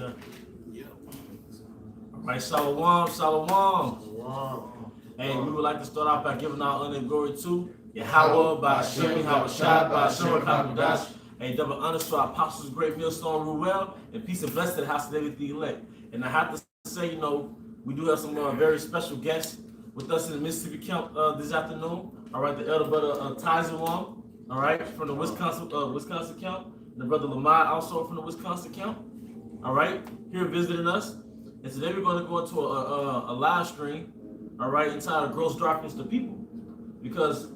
there? Yeah. All right, Shalom, Shalom. Wow. Hey, we would like to start off by giving our honor and glory to Yahweh, by Shem, Havashad, by Shem, Hakodash. Hey, double honors to our apostles, great millstone, Ruel, and peace and blessing to the house of David the elect. And I have to say, we do have some very special guests with us in the Mississippi camp this afternoon. All right, the elder brother Taizuan, all right, from the Wisconsin camp. And the brother Lamar also from the Wisconsin camp. All right, here visiting us. And today we're going to go into a live stream, all right, entitled Gross Darkness to People. Because,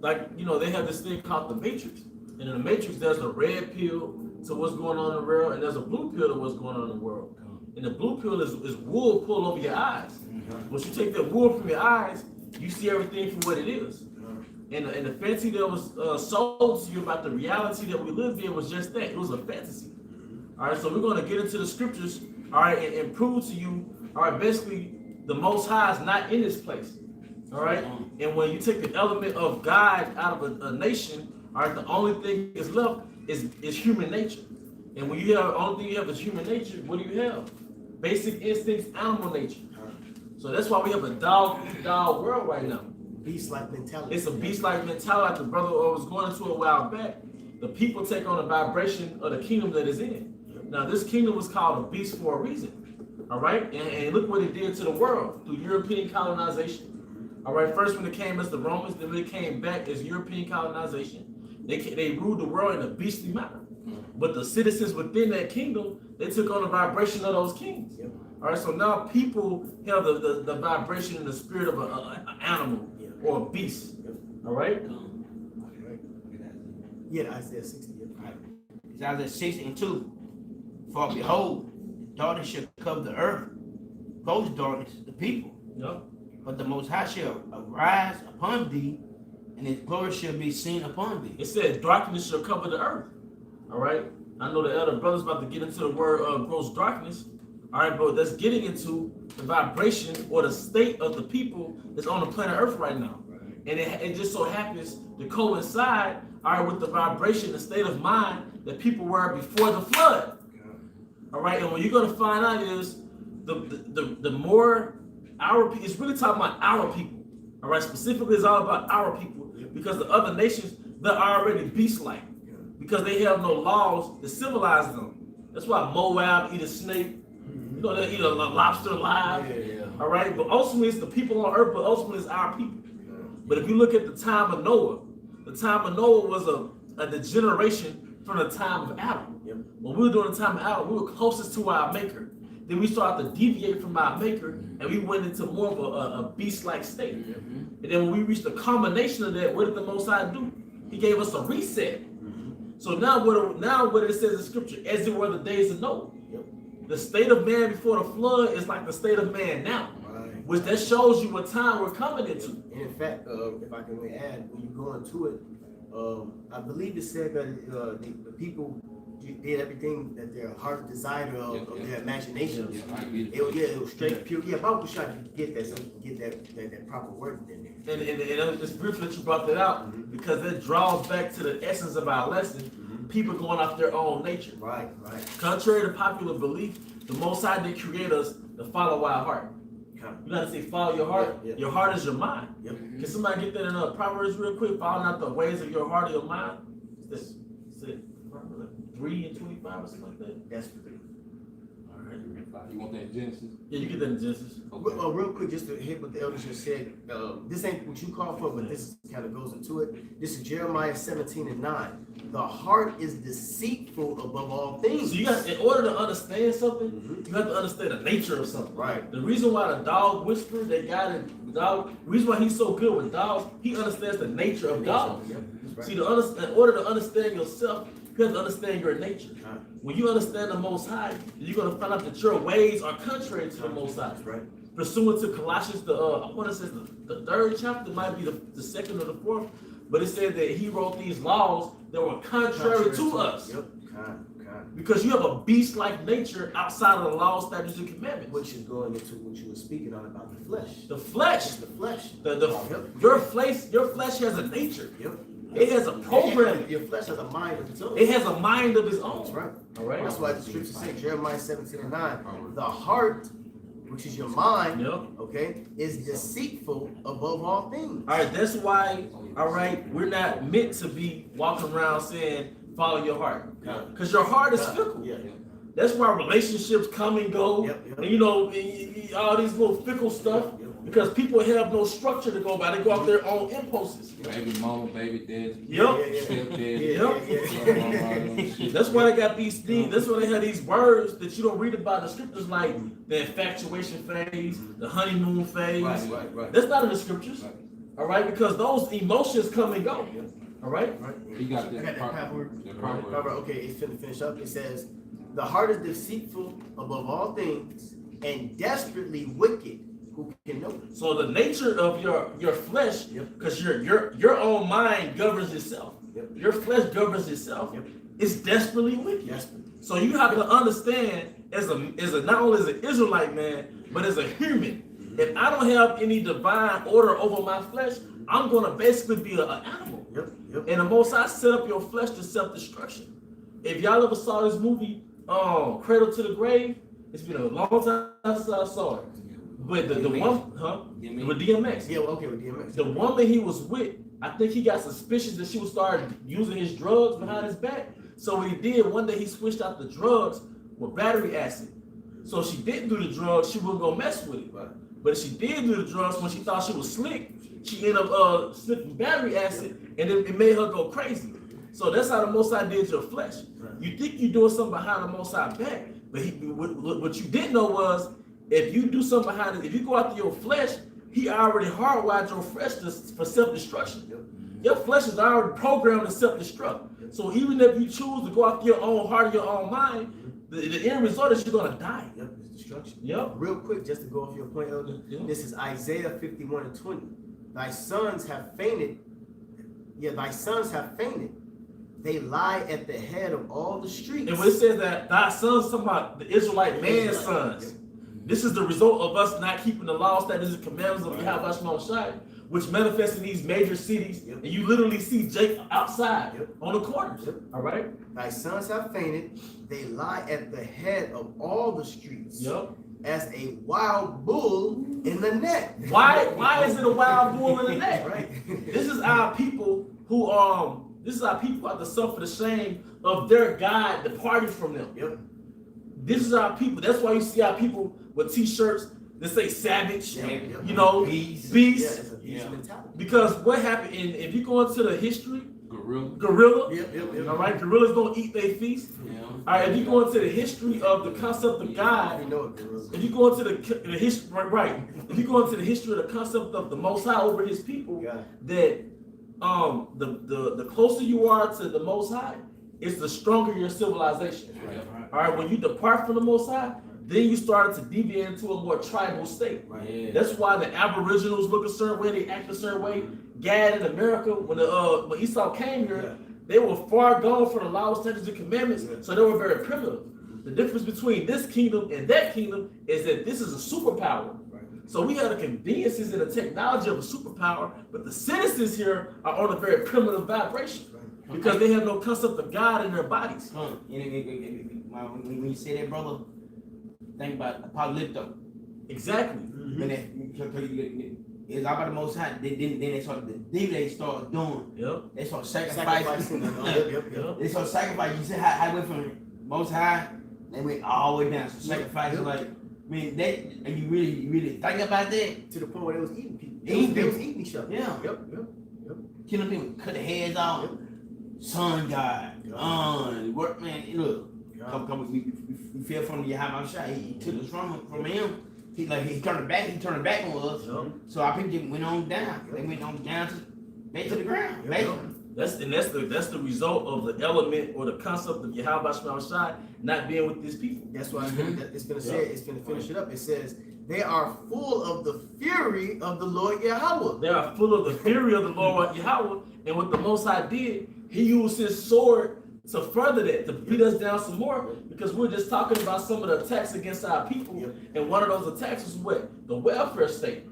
they have this thing called the Matrix. And in the Matrix, there's a red pill to what's going on in the world, and there's a blue pill to what's going on in the world. And the blue pill is wool pulled over your eyes. Once you take that wool from your eyes, you see everything for what it is. And the fantasy that was sold to you about the reality that we live in was just that. It was a fantasy. All right, so we're going to get into the scriptures, all right, and prove to you, all right, basically the Most High is not in this place. All right, and when you take the element of God out of a nation, all right, the only thing that's left is human nature. And when you have, the only thing you have is human nature, what do you have? Basic instincts, animal nature. So that's why we have a dog world right now. Beast-like mentality. It's a beast-like mentality. Like the brother was going into a while back. The people take on the vibration of the kingdom that is in. Now, this kingdom was called a beast for a reason. All right? And look what it did to the world through European colonization. All right? First, when it came as the Romans, then when it came back as European colonization, they ruled the world in a beastly manner. But the citizens within that kingdom, they took on the vibration of those kings. All right? So now people have the vibration and the spirit of an animal or a beast. All right? Yeah, Isaiah 60. Right. It's Isaiah 60 and 2. For behold, darkness shall cover the earth, gross darkness the people. Yep. But the Most High shall arise upon thee, and his glory shall be seen upon thee. It said darkness shall cover the earth. All right? I know the elder brother's about to get into the word of gross darkness. All right, but that's getting into the vibration or the state of the people that's on the planet Earth right now. And it just so happens to coincide, all right, with the vibration, the state of mind that people were before the flood. All right, and what you're going to find out is the more our people, it's really talking about our people. All right, specifically it's all about our people because the other nations, they're already beast-like because they have no laws to civilize them. That's why Moab eat a snake. They eat a lobster alive. All right, but ultimately it's the people on earth, but ultimately it's our people. But if you look at the time of Noah was a degeneration from the time of Adam. When we were doing the time of Adam, we were closest to our maker. Then we started to deviate from our maker, and we went into more of a beast-like state. And then when we reached the culmination of that, what did the Most High do? He gave us a reset. So now what it says in Scripture, as it were the days of Noah. The state of man before the flood is like the state of man now. Which that shows you what time we're coming into. And in fact, if I can add, when you go into it, I believe it said that the people did everything that their heart desired of their imagination. It was straight, pure. Yeah, Bible was trying to get that, so you get that proper word in there. And it's beautiful that you brought that out because it draws back to the essence of our lesson. People going off their own nature. Right. Contrary to popular belief, the Most High did create us to follow our heart. You gotta say follow your heart. Your heart is your mind. Can somebody get that in Proverbs real quick? Following out the ways of your heart or your mind. Is it 3:25 or something like that? That's pretty. All right. You want that in Genesis? Yeah, you get that in Genesis. Okay. Real quick, just to hit what the elders just said. This ain't what you call for, but this kind of goes into it. This is Jeremiah 17:9. The heart is deceitful above all things. So you got, in order to understand something, you have to understand the nature of something. Right. The reason why the dog whispered, that guy, the reason why he's so good with dogs, he understands the nature of dogs. Right. See, in order to understand yourself, you have to understand your nature. When you understand the Most High, you're going to find out that your ways are contrary to the Most High. Right. Pursuant to Colossians, I want to say the 3rd chapter, might be the 2nd or the 4th, but it said that he wrote these laws that were contrary to us. Because you have a beast-like nature outside of the law, statutes, and commandments. Which is going into what you were speaking on about the flesh. The flesh. It's the flesh. Your flesh has a nature. It has a program. Your flesh has a mind of its own. It has a mind of its own. That's right. All right. That's why the scripture says, Jeremiah 17:9, the heart, which is your mind, Yep. okay, is deceitful above all things. All right. That's why. All right. We're not meant to be walking around saying follow your heart, because your heart is fickle. Yeah. That's why relationships come and go, Yep. and you know, all these little fickle stuff. Because people have no structure to go by, they go off their own impulses. Baby mama, baby daddy. Yep. Stepdaddy. That's why they got these things. That's why they have these words that you don't read about in the scriptures, like the infatuation phase, the honeymoon phase. Right. That's not in the scriptures. All right, because those emotions come and go. All right. He got I got that that proverb. The Proverb, proverb. okay, it's finna finish up. It says, the heart is deceitful above all things and desperately wicked. Who can know it? So the nature of your flesh, because your own mind governs itself. Yep. Your flesh governs itself. Yep. It's desperately wicked. Desperately. So you have to understand, as a not only as an Israelite man, but as a human, if I don't have any divine order over my flesh, I'm gonna basically be an animal. Yep. And the Most High set up your flesh to self-destruction. If y'all ever saw this movie, Cradle to the Grave, it's been a long time since I saw it. But the one, with DMX. Yeah, well, okay, with DMX. The woman he was with, I think he got suspicious that she would start using his drugs behind his back. So what he did, one day he switched out the drugs with battery acid. So she didn't do the drugs, she wasn't gonna mess with it. Right. But if she did do the drugs, when she thought she was slick, she ended up sniffing battery acid, and it made her go crazy. So that's how the Most High did your flesh. You think you're doing something behind the Most High back, but what you didn't know was, if you do something behind it, if you go after your flesh, he already hardwired your flesh for self-destruction. Your flesh is already programmed to self-destruct. So even if you choose to go after your own heart or your own mind, the end result is you're gonna die. Yep, it's destruction. Yep. Real quick, just to go off your point, Elder, this is Isaiah 51:20. Thy sons have fainted. Yeah, thy sons have fainted. They lie at the head of all the streets. And when it says that thy sons, talking about the Israelite man's sons. This is the result of us not keeping the laws, statutes, and commandments of Yahweh Shai, which manifests in these major cities, and you literally see Jake outside on the corners. All right. Thy sons have fainted; they lie at the head of all the streets, as a wild bull in the net. Why is it a wild bull in the net? Right. This is our people who This is our people have to suffer the shame of their God departing from them. This is our people. That's why you see our people with T-shirts that say savage, you know, beast. Because what happened, if you go into the history, gorilla. All right, gorillas don't eat their feast. All right, if you go into the history of the concept of God, if you go into the history, right, if you go into the history of the concept of the Most High over His people, that the closer you are to the Most High, it's the stronger your civilization. All right, when you depart from the Most High, then you started to deviate into a more tribal state. That's why the Aboriginals look a certain way, they act a certain way. Gad in America, when Esau came here, they were far gone from the laws, statutes, and commandments, so they were very primitive. The difference between this kingdom and that kingdom is that this is a superpower. So we have the conveniences and the technology of a superpower, but the citizens here are on a very primitive vibration because they have no concept of God in their bodies. When you say that, brother, think about Apocalypto. Exactly. When it's all about the Most High. Then they start the deal they start doing. They start sacrificing. They start sacrificing. You see how I went from Most High, they went all the way down. So sacrificing like. I mean, and you really think about that? To the point where they was eating people. They was eating each other. Yeah. Yep. Killing people, cut their heads off. Son God. Work, man, look. Come, we fell from the Yahweh Shai. He took us from him. He turned it back on us. So our people just went on down. They went on down to the ground. That's the result of the element or the concept of Yahweh Shai not being with these people. That's why it's gonna say it's gonna finish it up. It says they are full of the fury of the Lord Yahweh. They are full of the fury of the Lord Yahweh, and what the Most High did, He used His sword to further that, to beat us down some more, because we're just talking about some of the attacks against our people, and one of those attacks was what? The welfare state.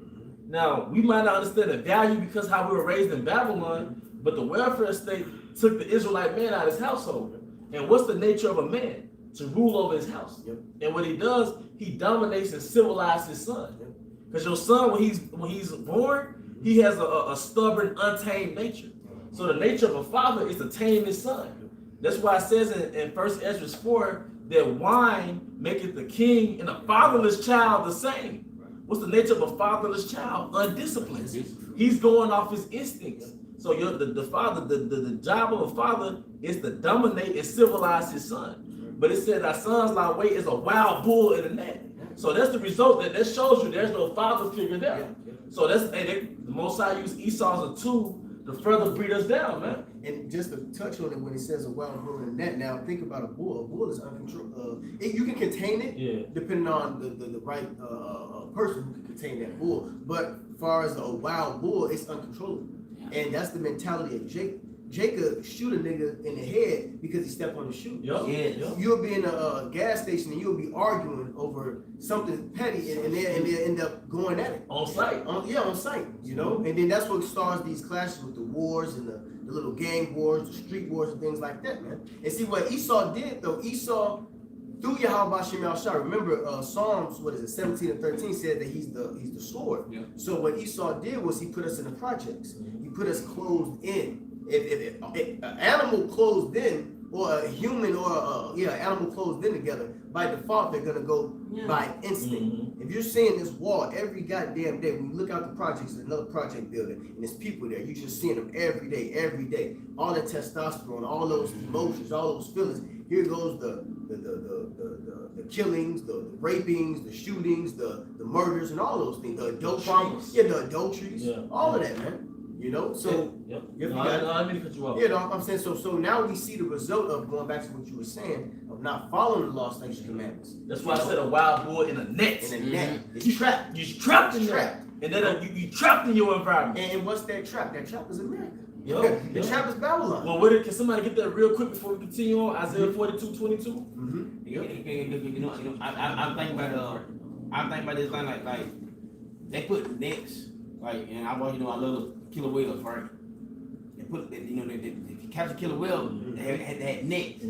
Now, we might not understand the value because how we were raised in Babylon, But the welfare state took the Israelite man out of his household. And what's the nature of a man? To rule over his house. Yep. And what he does, he dominates and civilizes his son. Yep. Because your son, when he's born, he has a stubborn, untamed nature. So the nature of a father is to tame his son. That's why it says in 1 Ezra 4 that wine maketh the king and a fatherless child the same. What's the nature of a fatherless child? Undisciplined. He's going off his instincts. So the father, the job of a father is to dominate and civilize his son. But it said our son's like weight is a wild bull in the net. So that's the result that shows you there's no father figure there. So that's the Most High used Esau as a tool to further breed us down, man. And just to touch on it, when it says a wild bull in the net, now think about a bull. A bull is uncontrolled. You can contain it, depending on the right person who can contain that bull. But as far as a wild bull, it's uncontrollable, and that's the mentality of Jacob. Jacob shoot a nigga in the head because he stepped on the shoe. You'll be in a gas station and you'll be arguing over something petty, and they end up going at it on site. On site, you know. And then that's what starts these clashes with the wars and the little gang wars, the street wars, and things like that, man. And see what Esau did though. Esau, through Yahweh Shem Yahshua, remember Psalms 17 and 13 said that he's the sword. Yeah. So what Esau did was he put us in the projects. He put us closed in. If an animal closed in, or a human or animal closed in together, by default they're gonna go by instinct. If you're seeing this wall every goddamn day, when you look out the projects, there's another project building, and there's people there. You're just seeing them every day. All that testosterone, all those emotions, all those feelings. Here goes the killings, the rapings, the shootings, the murders, and all those things. The adulteries, the adulteries, all of that, man. You know, so I didn't mean to cut you off. You know, I'm saying so now we see the result of going back to what you were saying of not following the law, statutes, commandments. That's why I said a wild bull in a net. In a net, it's trapped. You're trapped in there, and then you trapped in your environment. And what's that trap? That trap is America. The trap is Babylon. Well, can somebody get that real quick before we continue on? Isaiah 42:22. I'm thinking about this thing like they put nets, like, and I love killer whales, right? They put, they capture killer whale. They had nets.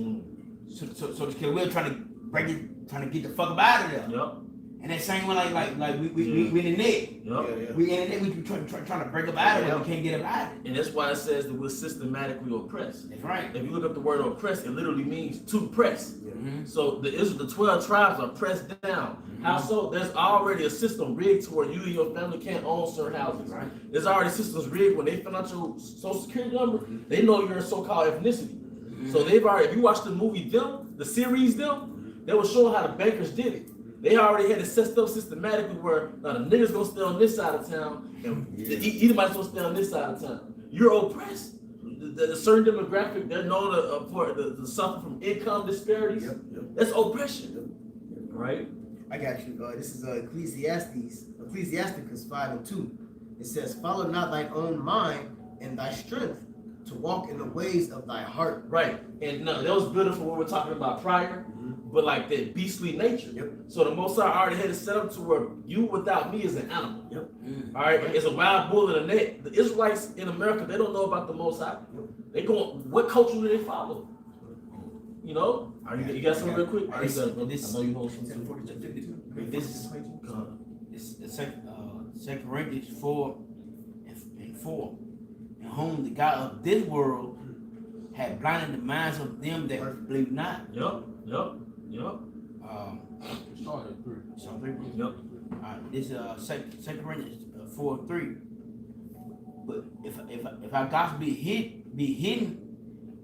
So the killer whale trying to get the fuck up out of there. Yep. And that same one, like we in the net. Yep. We in the net. We trying to break up out of there. We can't get up out of it. And that's why it says that we're systematically oppressed. That's right. If you look up the word oppressed, it literally means to press. So the 12 tribes are pressed down. How so? There's already a system rigged to where you and your family can't own certain houses. Right. There's already systems rigged when they find out your social security number, they know your so-called ethnicity. So they've already, if you watch the movie the series they will show how the bankers did it. They already had it set up systematically where now the niggas gonna stay on this side of town and the Edomites gonna stay on this side of town. You're oppressed. The certain demographic, they're known to suffer from income disparities. That's oppression, right? I got you. This is Ecclesiasticus 5:2. It says, "Follow not thine own mind and thy strength to walk in the ways of thy heart." Right. And no, that was beautiful what we were talking about prior, but like that beastly nature. So the Most High already had it set up to where you without me is an animal. All right. It's a wild bull in a net. The Israelites in America, they don't know about the Most High. They what culture do they follow? You know? You got something real quick? I know you hold something. This is 2 Corinthians 4:4. In whom the God of this world had blinded the minds of them that believe not. Yep. This 2 Corinthians 4:3. But if our gospel be hidden,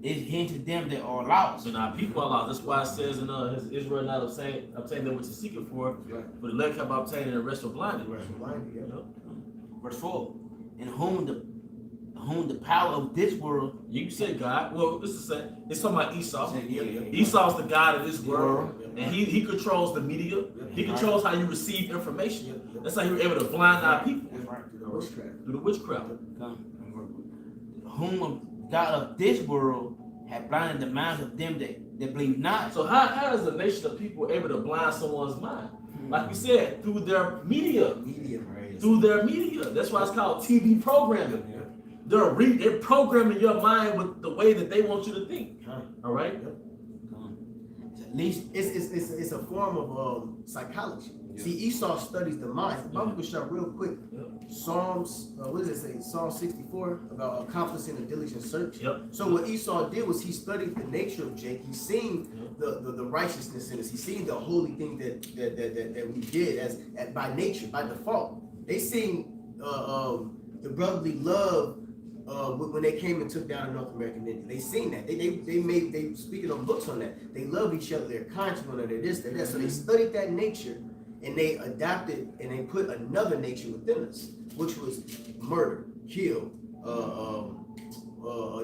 it's hidden to them that are lost. So now people are lost. That's why it says in Israel not obtain them which is seeking for, but the elect have obtained and the rest are blinded. Verse 4. In whom the power of this world. You can say God. Well, it's talking about Esau. Esau's the God of this world, and he controls the media. He controls how you receive information. That's how you're able to blind our people. Through the witchcraft. Whom God of this world had blinded the minds of them that believe not. So how is a nation of people able to blind someone's mind? Like we said, through their media. Through their media. That's why it's called TV programming. they're programming your mind with the way that they want you to think. All right. At least It's a form of psychology. Yeah. See, Esau studies the mind. The Bible was shot real quick. Yep. Psalms, what does it say? Psalm 64 about accomplishing a diligent search. Yep. So what Esau did was he studied the nature of Jake. He seen the righteousness in us. He seen the holy thing that we did as by nature, by default. They seen the brotherly love when they came and took down the North American Indian. They seen that. They speaking on books on that. They love each other. They're kind to one another. This, they're that. So they studied that nature and they adapted and they put another nature within us, which was murder, kill.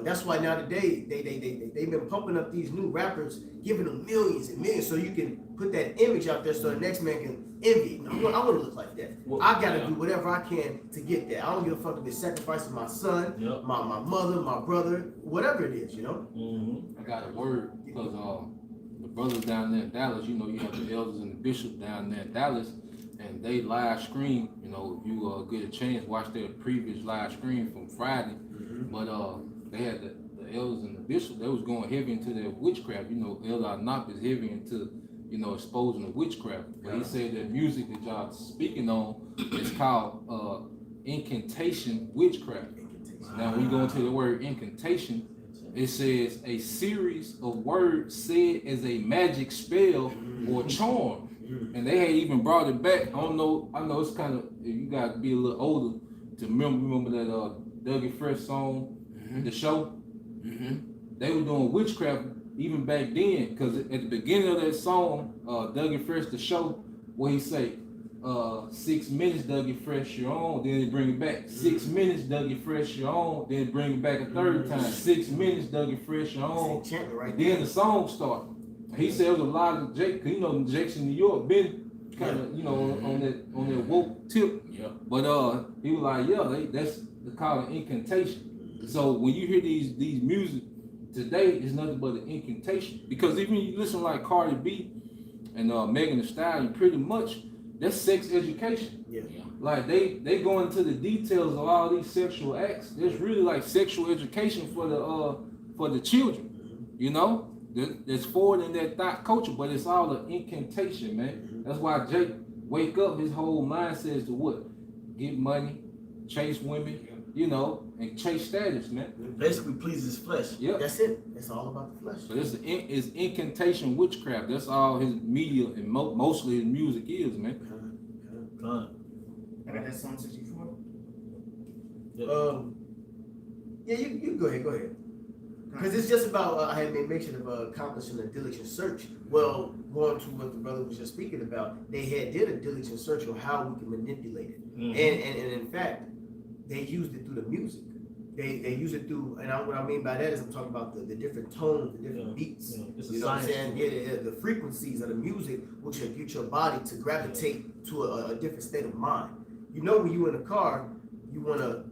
That's why now today they've been pumping up these new rappers, giving them millions and millions, so you can put that image out there, so the next man can envy. I want to look like that. Well, I gotta do whatever I can to get that. I don't give a fuck if it's sacrificing my son, Yep. my mother, my brother, whatever it is, you know. Mm-hmm. I got a word because the brothers down there in Dallas, you know, you have the elders and the bishop down there in Dallas, and they live stream. You know, if you get a chance, watch their previous live stream from Friday. But they had the elders and the bishop. They was going heavy into their witchcraft. You know, Elder Anop is heavy into, you know, exposing the witchcraft. But he said that music that y'all speaking on is called incantation witchcraft. Now, when you go into the word incantation, it says a series of words said as a magic spell or charm. And they had even brought it back. I know it's kind of, you got to be a little older to remember that Dougie Fresh song, The Show. They were doing witchcraft even back then, because at the beginning of that song, Dougie Fresh, The Show, where he say, 6 minutes, Dougie Fresh, you're on, then they bring it back. 6 minutes, Dougie Fresh, you're on, then bring it back a third time. 6 minutes, Dougie Fresh, you're on. Right, And then the song started. He said there was a lot of Jake, you know, Jake's in New York been kind of, you know, on that woke tip. yeah. But he was like, yeah, that's called an incantation. So when you hear these music today, it's nothing but an incantation. Because even you listen like Cardi B and Megan Thee Stallion, pretty much that's sex education. Yeah. Like they go into the details of all these sexual acts. There's really like sexual education for the children, you know. That's forward in that thought culture, but it's all an incantation, man. That's why Jake wake up, his whole mindset is to what? Get money, chase women, you know, and chase status, man. Basically, please his flesh. Yeah. That's it. It's all about the flesh. So this is incantation witchcraft. That's all his media and mostly his music is, man. I got that song 64. Yeah, you go ahead. Because it's just about, I had made mention of accomplishing a diligent search. Well, going to what the brother was just speaking about, they did a diligent search on how we can manipulate it. And in fact, they used it through the music. They use it through, and what I mean by that is I'm talking about the different tones, the different beats. It's You know what I'm saying? Yeah, the frequencies of the music which will get your body to gravitate to a different state of mind. You know, when you in a car, you want to,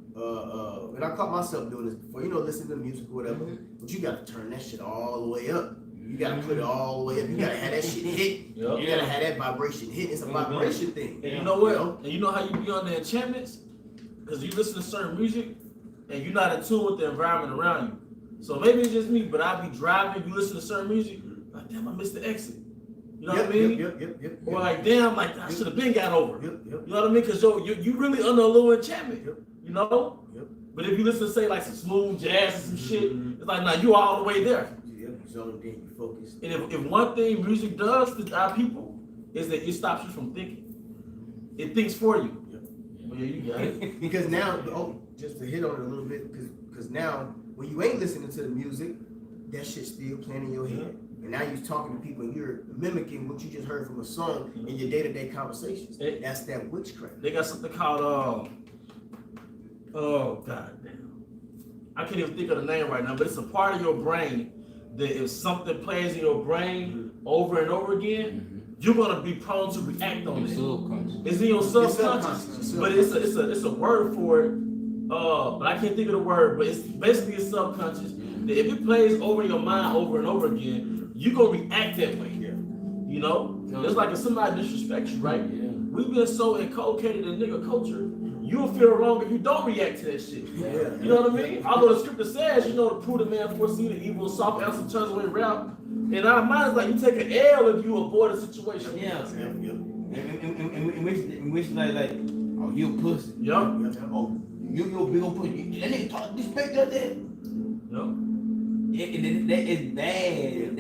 and I caught myself doing this before, you know, listening to music or whatever, but you got to turn that shit all the way up. You got to put it all the way up. You got to have that shit hit. You got to have that vibration hit. It's a vibration thing. And you know what? And you know how you be on the enchantments? Because you listen to certain music and you're not in tune with the environment around you. So maybe it's just me, but I be driving, you listen to certain music, like, damn, I missed the exit. You know what I mean? Yep. Or like, damn, like, I should have been got over. Yep. You know what I mean? Because you really under a little enchantment. You know? Yep. But if you listen to, say, like some smooth jazz and some shit, it's like, nah, you all the way there. Yep. Zoned in, you focused. And if one thing music does to our people is that it stops you from thinking. It thinks for you. Well, yeah, you got it. Because now, just to hit on it a little bit, because now when you ain't listening to the music, that shit's still playing in your head. And now you're talking to people and you're mimicking what you just heard from a song in your day-to-day conversations. That's that witchcraft. They got something called oh god damn. I can't even think of the name right now, but it's a part of your brain that if something plays in your brain over and over again, you're gonna be prone to react on it. Subconscious. It's in your subconscious, but it's a word for it. But I can't think of the word, but it's basically a subconscious. That if it plays over your mind over and over again, you're gonna react that way. You know? It's like if somebody disrespects you, right? We've been so inculcated in nigga culture, you'll feel wrong if you don't react to that shit. Yeah. You know what I mean? Although the scripture says, you know, the prudent man foresee the evil, soft answer turns away wrath. In our minds, like you take an L if you avoid a situation. Yeah. Yep. In which like, oh, you a pussy. Yup. Oh, you a big old pussy. That nigga talk disrespect like that. Yup. That is bad.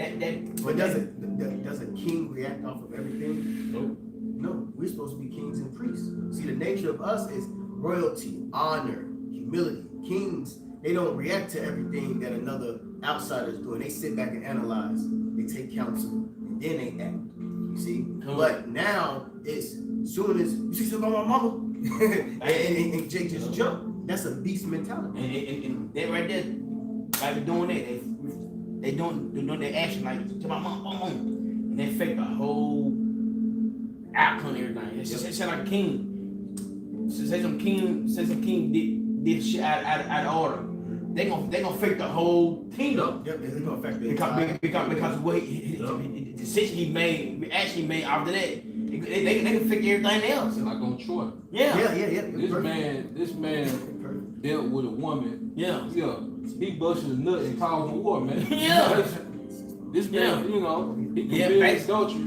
But does a king react off of everything? Nope. No, we're supposed to be kings and priests. See, the nature of us is royalty, honor, humility. Kings, they don't react to everything that another outsider is doing. They sit back and analyze. They take counsel, and then they act. You see? But now, it's soon as you see something about my mama, and Jake just jumped. That's a beast mentality. And that right there, by doing that, they doing their action like to my mom, and they affect the whole outcome and everything. It's like a king. Say some king did shit out of order. They gonna affect the whole kingdom. Yep, it's gonna affect the entire. Because the way the decision he made after that, they can affect everything else. Like on Troy. Yeah. This man dealt with a woman. Yeah. He busted a nut and caused a war, man. Yeah. This man, you know, he committed adultery.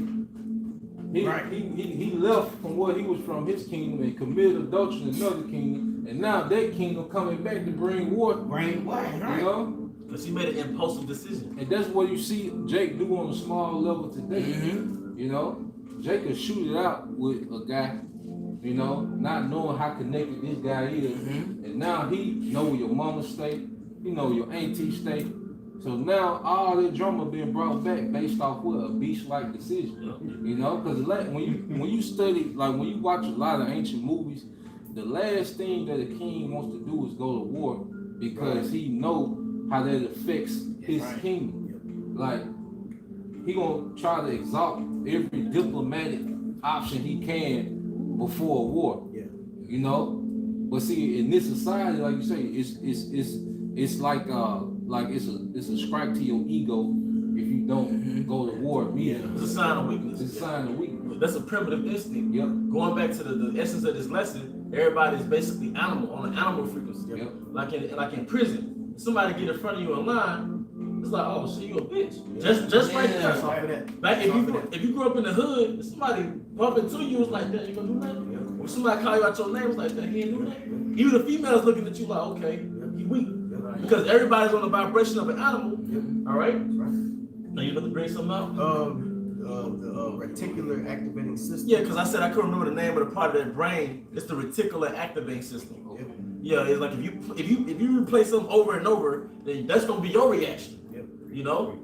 He left from where he was from, his kingdom, and committed adultery in another kingdom, and now that kingdom coming back to bring war. Right. You know? Because he made an impulsive decision. And that's what you see Jake do on a small level today. Mm-hmm. You know? Jake could shoot it out with a guy, you know, not knowing how connected this guy is. Mm-hmm. And now he know where your mama stay, he know where your auntie stay. So now all that drama being brought back based off what a beast-like decision. You know, because when you study, like when you watch a lot of ancient movies, the last thing that a king wants to do is go to war because he know how that affects his kingdom. Like he gonna try to exalt every diplomatic option he can before a war. Yeah. You know, but see in this society, like you say, it's like it's a strike to your ego if you don't go to war immediately. It's a sign of weakness. It's a sign of weakness. That's a primitive instinct. Yep. Going back to the essence of this lesson, everybody is basically animal on an animal frequency. Yep. Like in prison, somebody get in front of you in line, it's like, oh shit, you a bitch. Just right there. That's off of that. Like if you grew up in the hood, and somebody bump into you, it's like that. You gonna do nothing. When somebody call you out your name, it's like that. He ain't do nothing. Even the females looking at you like, okay, he weak. Because everybody's on the vibration of an animal. All right. Now you about to bring something out? The reticular activating system. Yeah, because I said I couldn't remember the name of the part of that brain. It's the reticular activating system. Yeah, it's like if you replay something over and over, then that's gonna be your reaction. You know.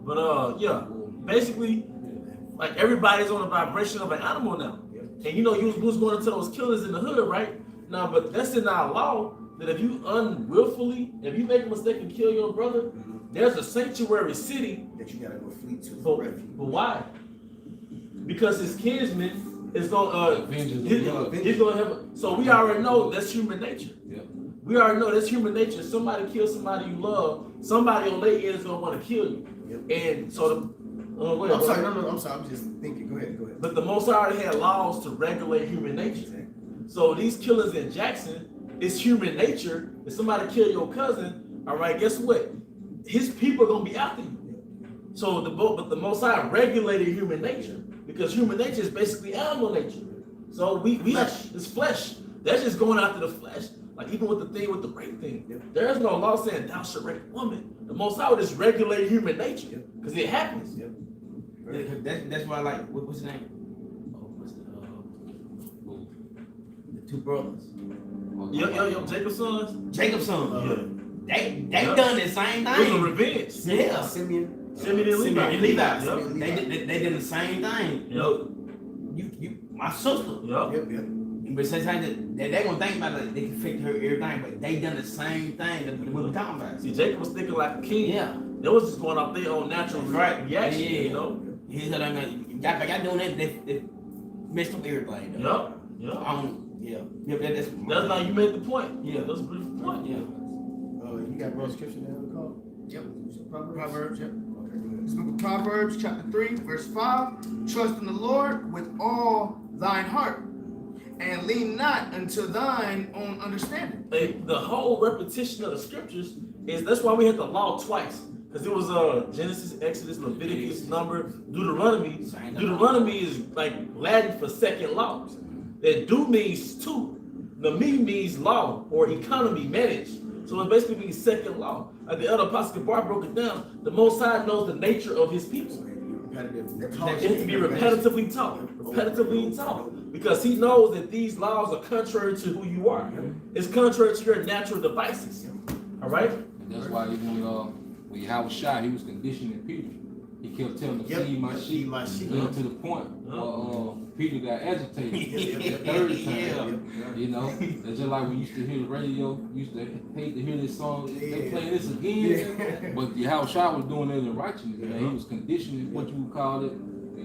But yeah, basically, like everybody's on the vibration of an animal now. And you know, you was going into those killers in the hood, right? Now, but that's in our law that if you unwillfully, if you make a mistake and kill your brother, there's a sanctuary city that you gotta go flee to. But why? Because his kinsman is gonna he's gonna have. So we already know that's human nature. Yeah. We already know that's human nature. Somebody kills somebody you love. Somebody on their end is gonna want to kill you. And so I'm sorry. I'm sorry. I'm just thinking. Go ahead. But the Most High already had laws to regulate human nature. So these killers in Jackson, it's human nature. If somebody kill your cousin, all right, guess what? His people are gonna be after you. So but the Most High regulated human nature because human nature is basically animal nature. So we it's flesh. That's just going after the flesh. Like even with the thing with the rape thing, there is no law saying thou shalt rape a woman. The Most High would just regulate human nature because it happens. That's why I like what's his name? The two brothers. Yo, Jacob's sons. Jacob's sons. They Yep. done the same It was a thing. revenge. Yeah. Simeon and Levi. And Levi. Yep. They did the same thing. Yep. You my sister. Yep. But sometimes they gonna think about it, they can fix her everything, but they done the same thing that we were talking about. See, Jacob was thinking like a king. Yeah. They was just going off their own natural reaction. Yeah. You know. He's like, y'all doing that, they messed up everything. Yep. That's now you made the point. Yeah. That's a beautiful point. Yeah. You got bro scripture there on the call? Yep. Proverbs. Yep. This book of Proverbs, chapter 3, verse 5. Trust in the Lord with all thine heart, and lean not unto thine own understanding. The whole repetition of the scriptures is that's why we had the law twice. Because it was Genesis, Exodus, Leviticus, Numbers, Deuteronomy. Deuteronomy is like Latin for second laws. That do means two. The me means law or economy, manage. So it basically means second law. Like the elder Apostle Gabar broke it down. The Most High knows the nature of his people. It has to be repetitively taught. Because he knows that these laws are contrary to who you are. It's contrary to your natural devices. All right? And that's why even when Yahweh Shai, he was conditioning Peter. He kept telling him to feed my sheep. To the point where Peter got agitated the third time. You know, it's just like we used to hear the radio, used to hate to hear this song. They playing this again. But Yahweh Shai was doing it in righteousness. And he was conditioning what you would call it.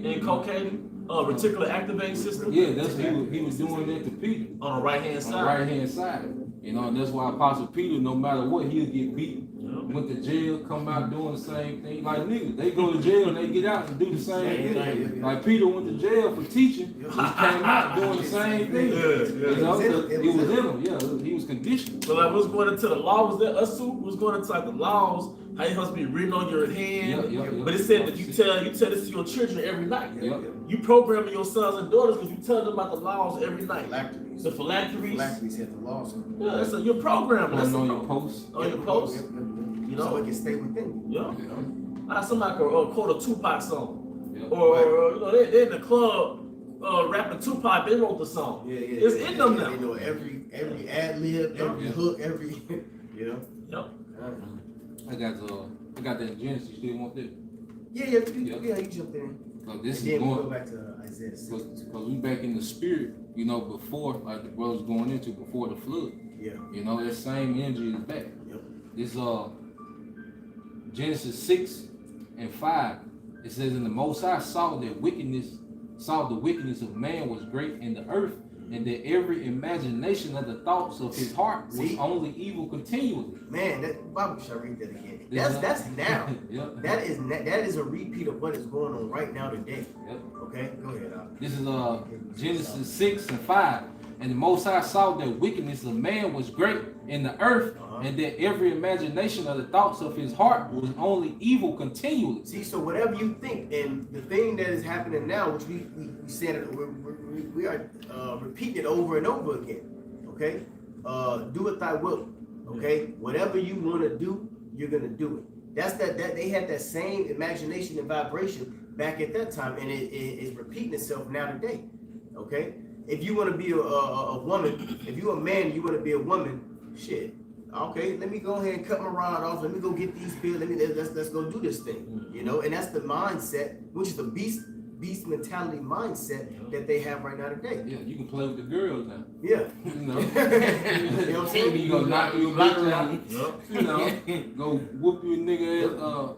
Inculcating reticular activating system. Yeah, that's he was doing that to Peter. On the right hand side. On the right hand side. You know, and that's why Apostle Peter, no matter what, he'll get beat. Went to jail, come out doing the same thing. Like niggas, they go to jail and they get out and do the same thing. Like Peter went to jail for teaching, he came out doing the same thing. You know, it was in him. Yeah, he was conditioned. So like, what's going into the law was that us too? Was going into like the laws, how you supposed to be written on your hand. But it said that you tell this to your children every night. You programming your sons and daughters because you tell them about the laws every night. The phylacteries. Phylacteries had the laws. Yeah, so you're programming. That's on your post. On your post. You know, so it can stay within you. Yeah. Somebody could quote a Tupac song. Or you know, they're in the club rapping Tupac, they wrote the song. It's in them now. You know, every ad lib, every hook, every you know. I got that in Genesis. You still want that? Yeah, you jump in. So this and is then going we'll go back to Isaiah 6. Because we back in the spirit, you know, before like the brothers going into before the flood. Yeah. You know, that same energy is back. Yep. This Genesis 6 and 5, it says, "And the Most High saw the wickedness of man was great in the earth, and that every imagination of the thoughts of his heart was only evil continually." Man, that Bible should read that again. That's now. Yep. That is a repeat of what is going on right now today. Yep. Okay, go ahead. This is Genesis 6 and 5. "And the Most High saw that wickedness of man was great in the earth, and that every imagination of the thoughts of his heart was only evil continually." See, so whatever you think, and the thing that is happening now, which we said it, we are repeating it over and over again. Okay, do it thy will. Okay, whatever you want to do, you're gonna do it. That's that they had that same imagination and vibration back at that time, and it is repeating itself now today. Okay, if you want to be a woman, if you're a man, you want to be a woman, shit. Okay, let me go ahead and cut my rod off. Let me go get these pills. Let's go do this thing. You know, and that's the mindset, which is the beast mentality mindset that they have right now today. Yeah, you can play with the girls now. Yeah. You know, You know what I'm saying? you go knock your bitch out. You know, go whoop your nigga ass,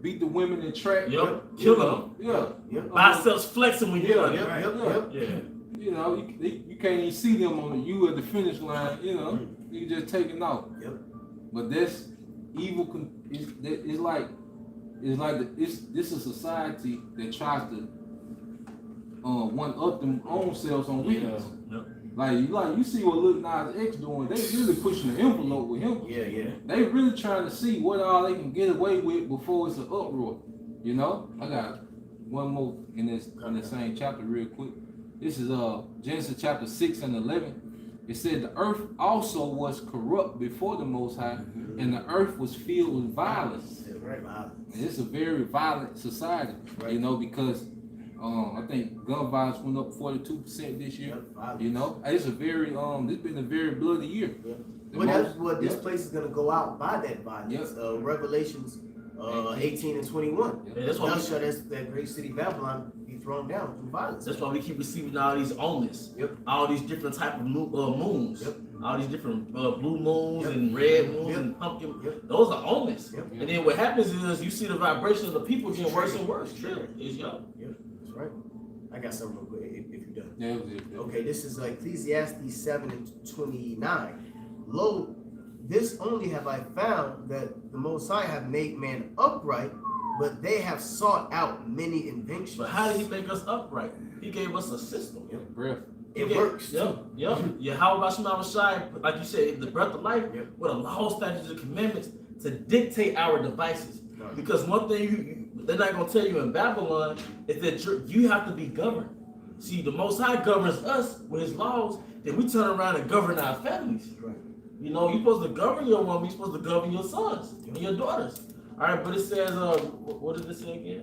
beat the women in track. Kill them. Yeah. Biceps flexing when you're done. Yep. You know, you can't even see them on you at the finish line. You know, you just taking off. Yep. But that's evil. It's like this is a society that tries to one up them own selves on weakness. Like you see what Lil Nas X doing. They really pushing the envelope with him. Yeah. They really trying to see what all they can get away with before it's an uproar. You know, I got one more in the same chapter real quick. This is Genesis chapter 6 and 11. It said the earth also was corrupt before the Most High, and the earth was filled with violence. And it's a very violent society, you know, because I think gun violence went up 42% this year. You know, it's a very it's been a very bloody year. But that's what this place is gonna go out by that violence. Revelations 18 and 21. That's why that great city Babylon be thrown down through violence. That's why we keep receiving all these omens. All these different type of moons. All these different blue moons and red moons and pumpkin. Those are omens. And then what happens is you see the vibration of the people getting worse and worse. That's right. I got something real quick if you're done. Yeah, it was it. Okay, this is Ecclesiastes 7 and 29. Lo, this only have I found, that the Most High have made man upright, but they have sought out many inventions. But how did he make us upright? He gave us a system. Breath. It works. Yep. Yahweh Bashim Shai, like you said, the breath of life, Yep. with the law, statutes, and commandments to dictate our devices. Right. Because one thing they're not going to tell you in Babylon is that you have to be governed. See, the Most High governs us with His laws, then we turn around and govern our families. Right. You know, you're supposed to govern your woman, you're supposed to govern your sons and your daughters. All right, but it says, what did it say again?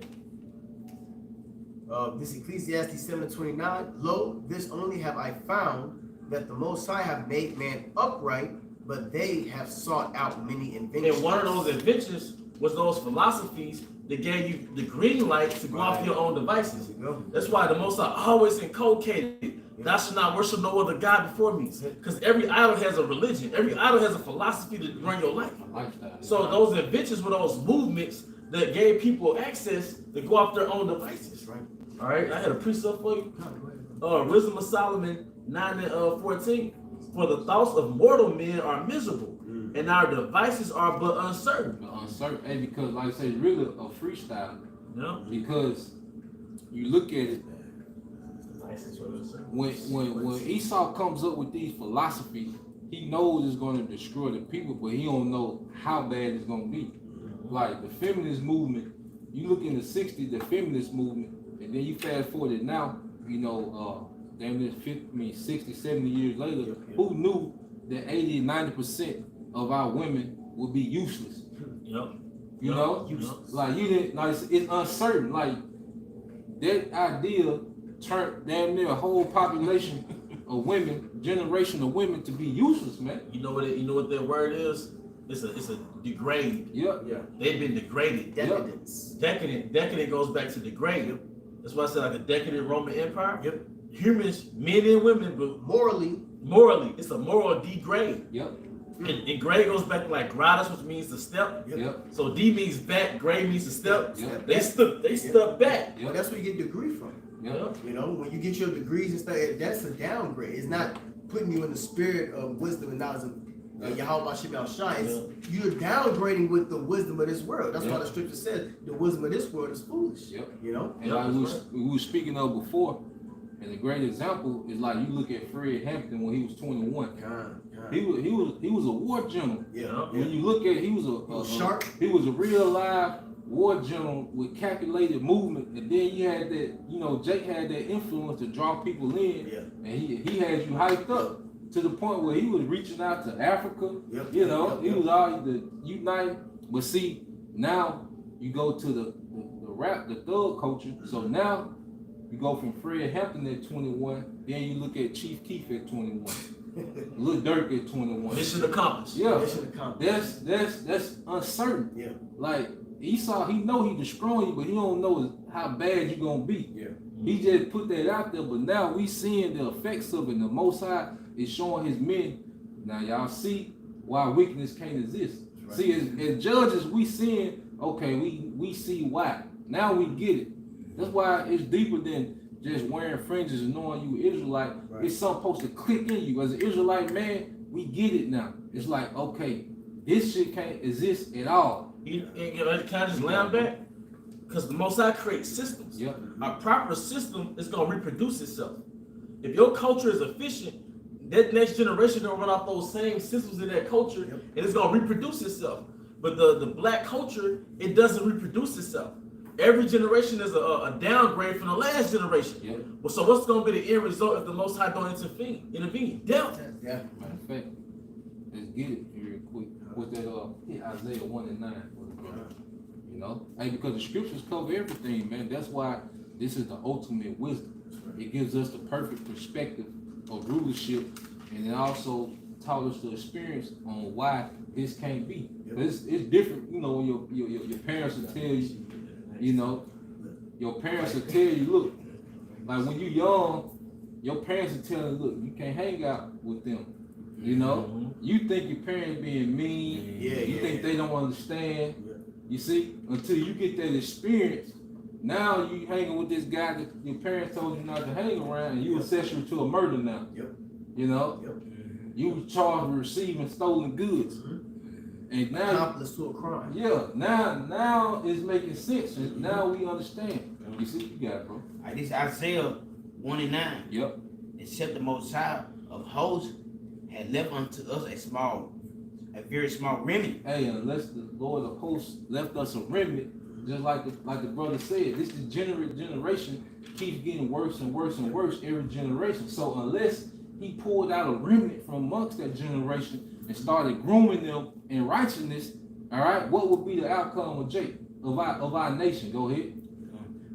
This Ecclesiastes 7:29. Lo, this only have I found, that the Most High have made man upright, but they have sought out many inventions. And one of those inventions was those philosophies that gave you the green light to go off your own devices. There you go. That's why the Most High always inculcated, thou shalt not worship no other God before me. Because every idol has a religion. Every idol has a philosophy to run your life. Lifestyle. So those inventions were those movements that gave people access to go off their own devices. Right. All right, I had a precept for you. Go ahead. Wisdom of Solomon 9:14. For the thoughts of mortal men are miserable, and our devices are but uncertain. But uncertain, hey, because like I said, it's really a freestyle. No? Because you look at it, when Esau comes up with these philosophies, he knows it's going to destroy the people, but he don't know how bad it's going to be. Like the feminist movement, you look in the 60s, the feminist movement, and then you fast forward it now, you know, damn near 60, 70 years later, who knew that 80, 90% of our women would be useless? Yep. You know? Like you didn't, like it's uncertain. Like that idea turned damn near a whole population of women, generation of women to be useless, man. You know what that word is? It's a degrade. Yep. Yeah. They've been degraded. Decadence. Decadent goes back to degrade. That's why I said like a decadent Roman Empire. Yep. Humans, men and women, but morally, it's a moral degrade. Yep. And grade goes back to like gradus, which means to step. Yep. So D means back, grade means to step. Yep. They stuck back. Well, that's where you get degree from. Yep. You know, when you get your degrees and stuff, that's a downgrade. It's not putting you in the spirit of wisdom and knowledge of Yahweh Shebel Shai. You're downgrading with the wisdom of this world. That's why the scripture says the wisdom of this world is foolish. Yep. You know? And like we were speaking of before, and a great example is like you look at Fred Hampton when he was 21. He was a war general. Yeah. When you look at it, he was he was a real live war general with calculated movement, and then you had that, you know, Jake had that influence to draw people in, and he had you hyped up to the point where he was reaching out to Africa. He was all the unite. But see, now you go to the thug culture. So now you go from Fred Hampton at 21, then you look at Chief Keef at 21, Lil Durk at 21. Mission accomplished. Yeah, Mission accomplished. that's uncertain. Yeah. Like Esau, he know he destroying you, but he don't know how bad you gonna be. Yeah. He just put that out there, but now we seeing the effects of it. The Most High is showing His men. Now y'all see why weakness can't exist. Right. See, as judges, we seeing, okay, we see why. Now we get it. That's why it's deeper than just wearing fringes and knowing you Israelite. Right. It's something supposed to click in you. As an Israelite man, we get it now. It's like, okay, this shit can't exist at all. Can I just land back? Because the Most High creates systems. Yep. A proper system is going to reproduce itself. If your culture is efficient, that next generation going to run off those same systems in that culture, and it's going to reproduce itself. But the black culture, it doesn't reproduce itself. Every generation is a downgrade from the last generation. Yep. Well, so what's going to be the end result if the Most High don't intervene? Death. Yeah. Matter of fact, let's get it real quick. What's that? Isaiah 1:9. You know, hey, because the scriptures cover everything, man. That's why this is the ultimate wisdom. It gives us the perfect perspective of rulership, and it also taught us the experience on why this can't be. It's different, you know, when your parents will tell you, you know, your parents will tell you, look, like when you're young, your parents will tell you, look, you can't hang out with them. You know, you think your parents being mean, you think they don't understand. You see, until you get that experience, now you hanging with this guy that your parents told you not to hang around, and you accessory to a murder now. You know, you charged with receiving stolen goods, and now Accomplice to a crime. now it's making sense, and now we understand. You see, you got it, bro. This Isaiah 1:9. Yep. except the Most High of hosts had left unto us a very small remnant. Hey, unless the Lord of hosts left us a remnant, just like the brother said, this generation keeps getting worse and worse and worse every generation. So unless he pulled out a remnant from amongst that generation and started grooming them in righteousness, all right, what would be the outcome of our nation? Go ahead.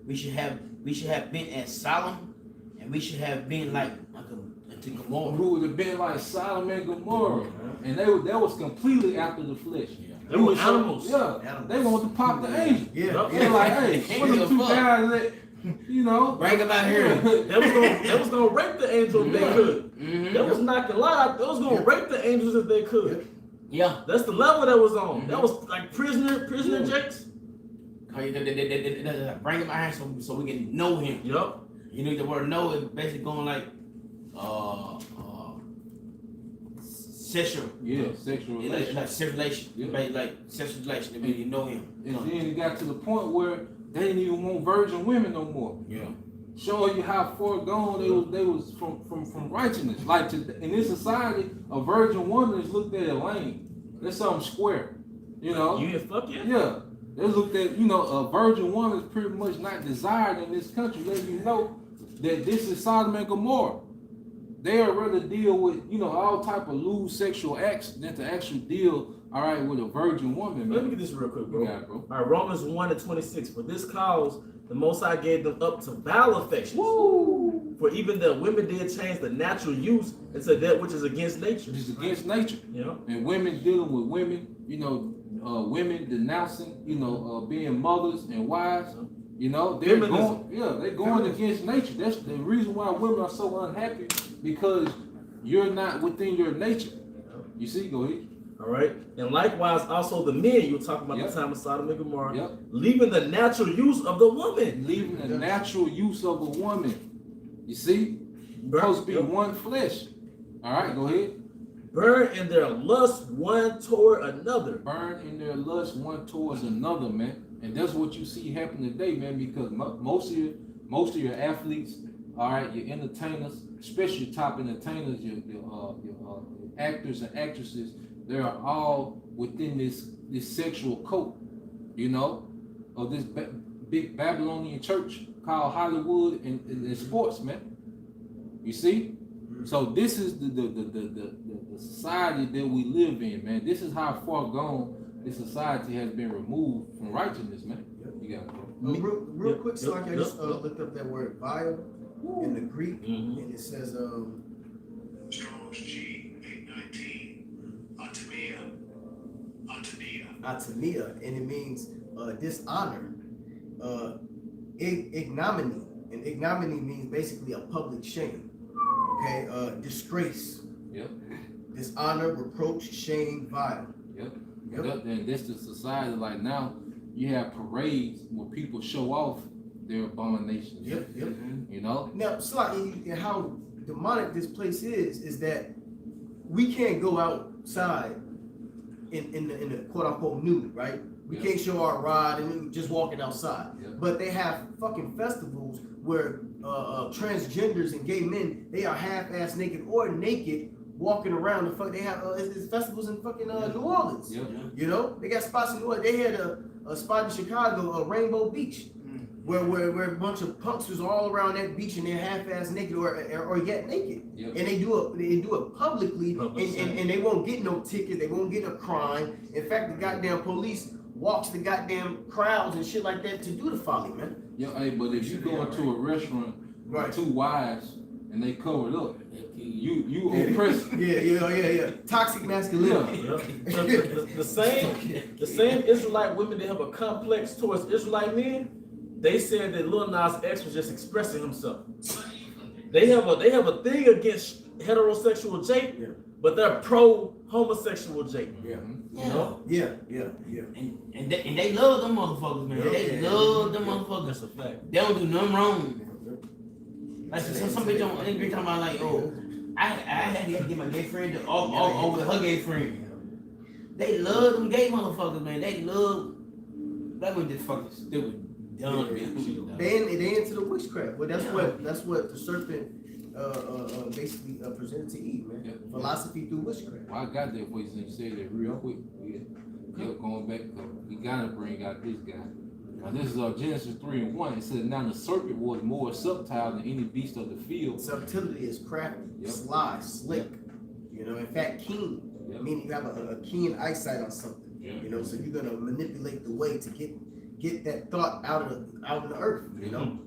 We should have been as Solomon, and we should have been like to Gomorrah. Who would have been like Sodom and Gomorrah, and that was completely after the flesh. They were animals. Yeah, Animals. they wanted to pop the angel. Yeah, They're like, hey, what the two guys that, you know, Bring them out here. They was gonna rape the angel if they could. Mhm. They was not gonna lie. They was gonna rape the angels if they could. Yeah. That's the level that was on. That was like prisoner jakes. Bring him out here so we can know him. Yup. You know the word know is basically going like sexual. yeah, sexual relation. Like sexual relation. Yeah. Like sexual relation. That means you know him. And then it got to the point where they didn't even want virgin women no more. Yeah. Showing you how far gone they was from righteousness. Like in this society, a virgin woman is looked at as lame. That's something square. You know? You ain't fuck yet? Yeah. They looked at, you know, a virgin woman is pretty much not desired in this country, letting you know that this is Sodom and Gomorrah. They'd rather deal with, you know, all type of lewd sexual acts than to actually deal, all right, with a virgin woman. Let me Man. get this real quick, bro. You got it, bro. All right, Romans 1:26. For this cause, the Most High gave them up to vile affections. Woo! For even the women did change the natural use into that which is against nature. It's against nature. You know? And women dealing with women, you know, women denouncing, you know, being mothers and wives. You know, they're Feminism. they're going against nature. That's the reason why women are so unhappy, because you're not within your nature. You see, go ahead. All right. And likewise, also the men, you were talking about Yep. the time of Sodom and Gomorrah, Yep. leaving the natural use of the woman. Leaving the natural use of a woman. You see, supposed to be Yep. one flesh. All right, go ahead. Burn in their lust one toward another. Burn in their lust one towards another, man. And that's what you see happen today, man, because most of your athletes, all right, your entertainers, especially your top entertainers, your actors and actresses, they are all within this sexual cult, you know, of this big Babylonian church called Hollywood and sports, man. You see? So this is the society that we live in, man. This is how far gone this society has been removed from righteousness, man. You got it, bro. Real quick, so I Yep. just looked up that word vile in the Greek, Mhm. and it says Strong's G 819. Antonia. atomia, and it means dishonor, ignominy, and ignominy means basically a public shame. Okay, disgrace, Yep. dishonor, reproach, shame, vile. Yep. Yep. And this is society like now. You have parades where people show off their abominations. Yep. You know. Now, slightly how demonic this place is that we can't go outside in the quote unquote nude, right? We Yeah. can't show our rod and we just walking outside. Yeah. But they have fucking festivals where transgenders and gay men, they are half-ass naked or naked walking around the fuck. They have it's festivals in fucking New Orleans. Yep. You know, they got spots in New Orleans. They had a spot in Chicago, Rainbow Beach, where a bunch of punksters all around that beach and they're half-ass naked or yet naked, Yep. and they do it publicly, and they won't get no ticket, they won't get a crime. In fact, the goddamn police walks the goddamn crowds and shit like that to do the folly, man. Yeah. Hey, but if you go into a restaurant Right. with two wives and they covered up, you oppress. Yeah. Toxic masculinity. Yep. The same Israelite women that have a complex towards Israelite men, they said that Lil Nas X was just expressing himself. They have a thing against heterosexual Jake, Yeah. but they're pro homosexual Jake. Yeah. You know? Yeah. And they love them motherfuckers, man. They Yeah. love them motherfuckers. That's a fact. They don't do nothing wrong. Like some bitch on they be talking about like, oh, I had to get my gay friend over her gay friend. They love them gay motherfuckers, man. They love that was just fucking stupid, dumb bitch. They into the witchcraft. Well, that's what the serpent basically presented to Eve, man. Yeah. Philosophy through witchcraft. Well, I got that for you since you said that real quick. Yeah, going back, we gotta bring out this guy. Now this is Genesis 3:1. It says, now the serpent was more subtle than any beast of the field. Subtlety is crafty, Yep. sly, slick. You know, in fact, keen. Yep. Meaning you have a keen eyesight on something. Yeah. You know, so you're gonna manipulate the way to get that thought out of the earth. You know.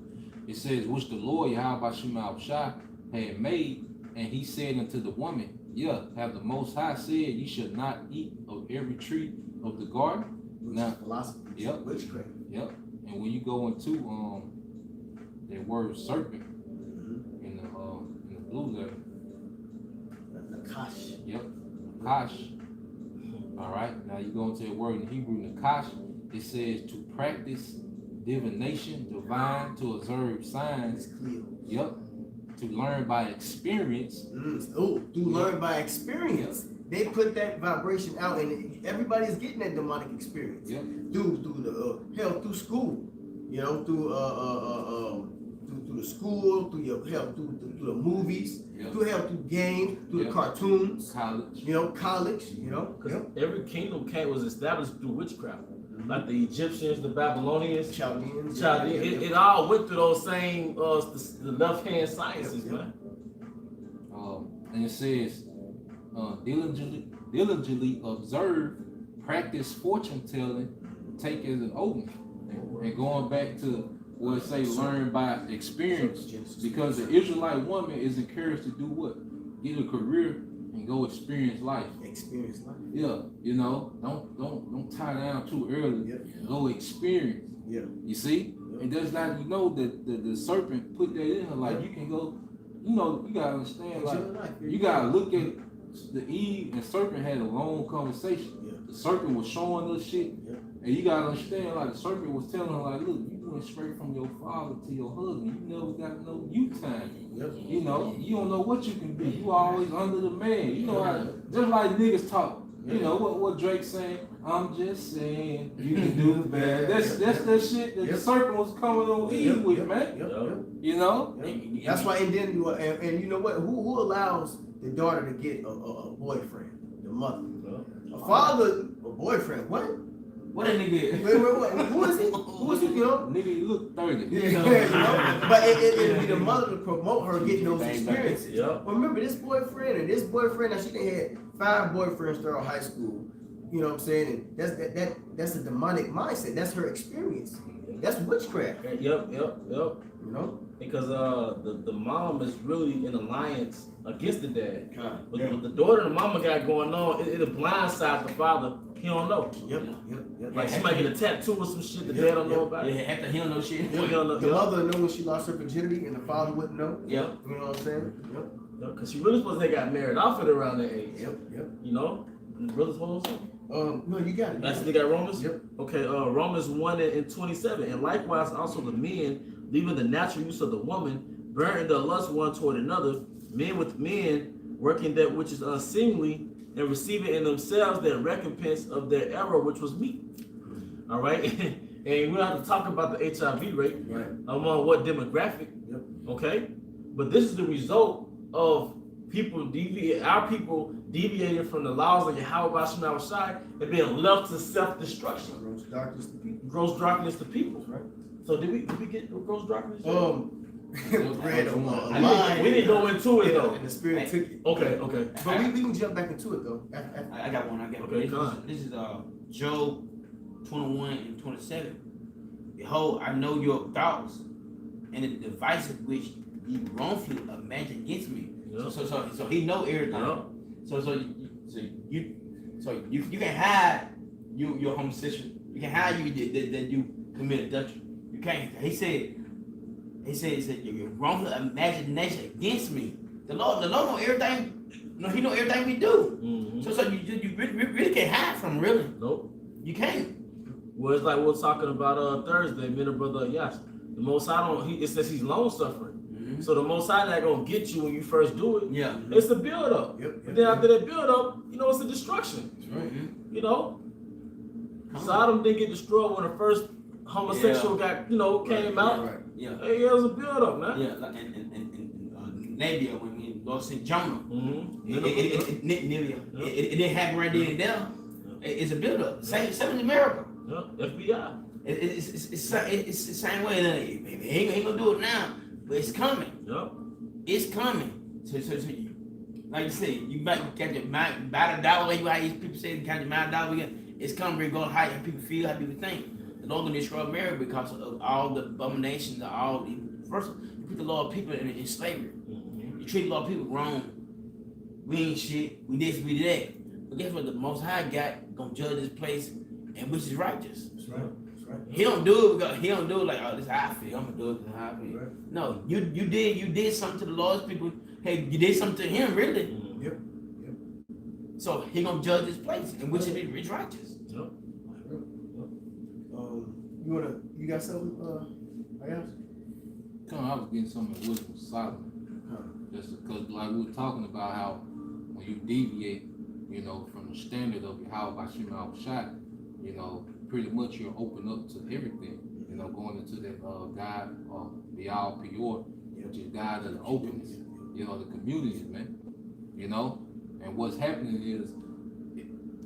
It says, which the Lord Yahweh Shema Shai had made, and he said unto the woman, yeah, have the Most High said, ye shall not eat of every tree of the garden. Now, Philosophy. Yep. Witchcraft. yep. And when you go into that word serpent in the blue letter, Nakash. yep, Nakash. All right. Now you go into the word in Hebrew, Nakash. It says to practice divination, divine, to observe signs. It's clear. Yep. To learn by experience. Oh, to learn by experience. They put that vibration out, and everybody's getting that demonic experience. Yep. Through the hell, through school. You know, through the school, through your hell, through the movies, Yep. through hell, through games, through the Yep. cartoons. College. You know, college. You know. Because every kingdom was established through witchcraft. Like the Egyptians, the Babylonians, Chaldeans. it all went through those same the left hand sciences, Yep. man. And it says, diligently observe, practice fortune telling, take as an omen. And going back to what it say, learn by experience, because the Israelite woman is encouraged to do what? Get a career and go experience life. Experience life. Yeah, you know, don't tie down too early. Yep. Go experience. Yeah. You see? Yep. And that's not, you know, that the serpent put that in her, like you can go, you know, you gotta understand, like Enjoy life. you gotta look at the Eve and serpent had a long conversation. Yeah. The serpent was showing us shit, Yeah. and you gotta understand, like the serpent was telling her, like, look, you went straight from your father to your husband. You never got no you time. Yep. You know, you don't know what you can be. You always under the man. You know how, just like niggas talk. You know what Drake saying? I'm just saying you can do better. That's that shit that the serpent was coming on Eve with, man. Yep. You know? Yep. That's why, and then and you know what? Who allows the daughter to get a boyfriend? The mother. A father, a boyfriend. What? What a nigga? Wait. Who is it? Who is it? You know? Nigga, you look 30. Yeah, you know? But it'd be the mother to promote her getting those experiences. Yeah. Remember this boyfriend and this boyfriend. Now she done had 5 boyfriends throughout high school. You know what I'm saying? And that's a demonic mindset. That's her experience. That's witchcraft. Yep. You know? Because the mom is really in alliance against the dad. But Yeah. what the daughter and the mama got going on, it'll blindside the father. He don't know. Yep. Like she might get a tattoo or some shit the Yep, dad don't know yep. about. Yeah, after he don't know shit. He don't know. The mother know when she lost her virginity, and the father wouldn't know. Yep. You know what I'm saying? Yep. Because she really supposed to got married off at around that age. Yep. You know? Really supposed to. No, you got it. That's they got Romans? Yep. Okay, Romans 1 and 27. And likewise also the men, leaving the natural use of the woman, bearing the lust one toward another, men with men, working that which is unseemly, and receiving in themselves their recompense of their error, which was meat. All right? And we don't have to talk about the HIV rate, Right. among what demographic, Yep. okay? But this is the result of our people deviating from the laws of Yahweh Shema Shai and being left to self-destruction. Gross darkness to people. Gross darkness to people. Right. So did we get gross darkness? Read a We didn't go into it though. And the spirit took it. Okay. But we can jump back into it though. I got one. Okay, go on. This is Job 21 and 27. Behold, I know your thoughts and the devices which you wrongfully imagine against me. Yeah. So he know everything. Yeah. So you can hide your homosexual. You can hide that you commit adultery. You can't. He said your wrongful imagination against me. The Lord know everything. No, he know everything we do. Mm-hmm. So you really can't hide from him, really. Nope. You can't. Well, it's like we were talking about Thursday, me and the brother Yash. The Most High it says he's long suffering. Mm-hmm. So the Most High not gonna get you when you first do it. Yeah. It's the build up. Yep. But then after that build up, you know, it's the destruction. Mm-hmm. You know, Sodom didn't get destroyed when the first homosexual got, came out. Right. Yeah. Hey, it was a build up, man. Yeah. And Nadia, when the Lord sent Jonah. Mm-hmm. It didn't happen right there and there. It's a build-up. Same in America. FBI. It's the same way. Like, he ain't gonna do it now, but it's coming. Yep. It's coming. So like you said, you catch your mind, about $1. You how these people say, catch your mind $1 again. It's coming. We're going how people feel, how people think. The Lord gonna destroy America because of all the abominations, all the first. You put a lot of people in slavery. You treat a lot of people wrong. We ain't shit. We this, we that. But guess what? The Most High God gonna judge this place, and which is righteous. That's right. That's right. He don't do it because he don't do it like, oh, this is how I feel. I'm gonna do it because how I feel. Right. No, you did something to the Lord's people. Hey, you did something to him, really. Yep. So he gonna judge this place, and which is righteous. Yep. You got something? I guess. I was getting some of wisdom of Solomon. Just because, like we were talking about how when you deviate, you know, from the standard of Yahweh Bashim al-Shai, you know, pretty much you're open up to everything, you know, going into that God of the Al Pior, which is God of the openness, you know, the community, man, you know, and what's happening is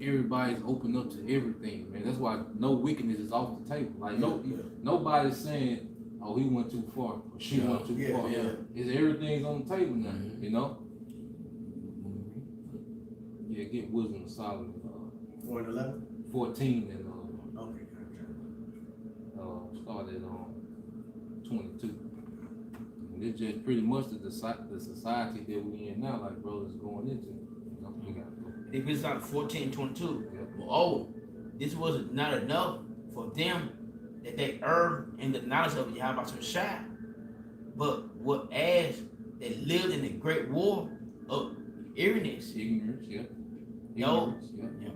everybody's open up to everything, man. That's why no wickedness is off the table. Like nobody's saying, oh, he went too far, or she went too far. Is everything's on the table now, you know? Yeah, get wisdom of Solomon. 4 and 11. 14 and Okay. started on 22. And it's just pretty much the society that we in now, like brothers going into. You know, we got to go. If it's not 14:22, Yeah. well, this was not enough for them that they erred in the knowledge of Yahweh Shai, but what as they lived in the great war of ignorance. Ignorance, yeah. No. Ignorance, yeah.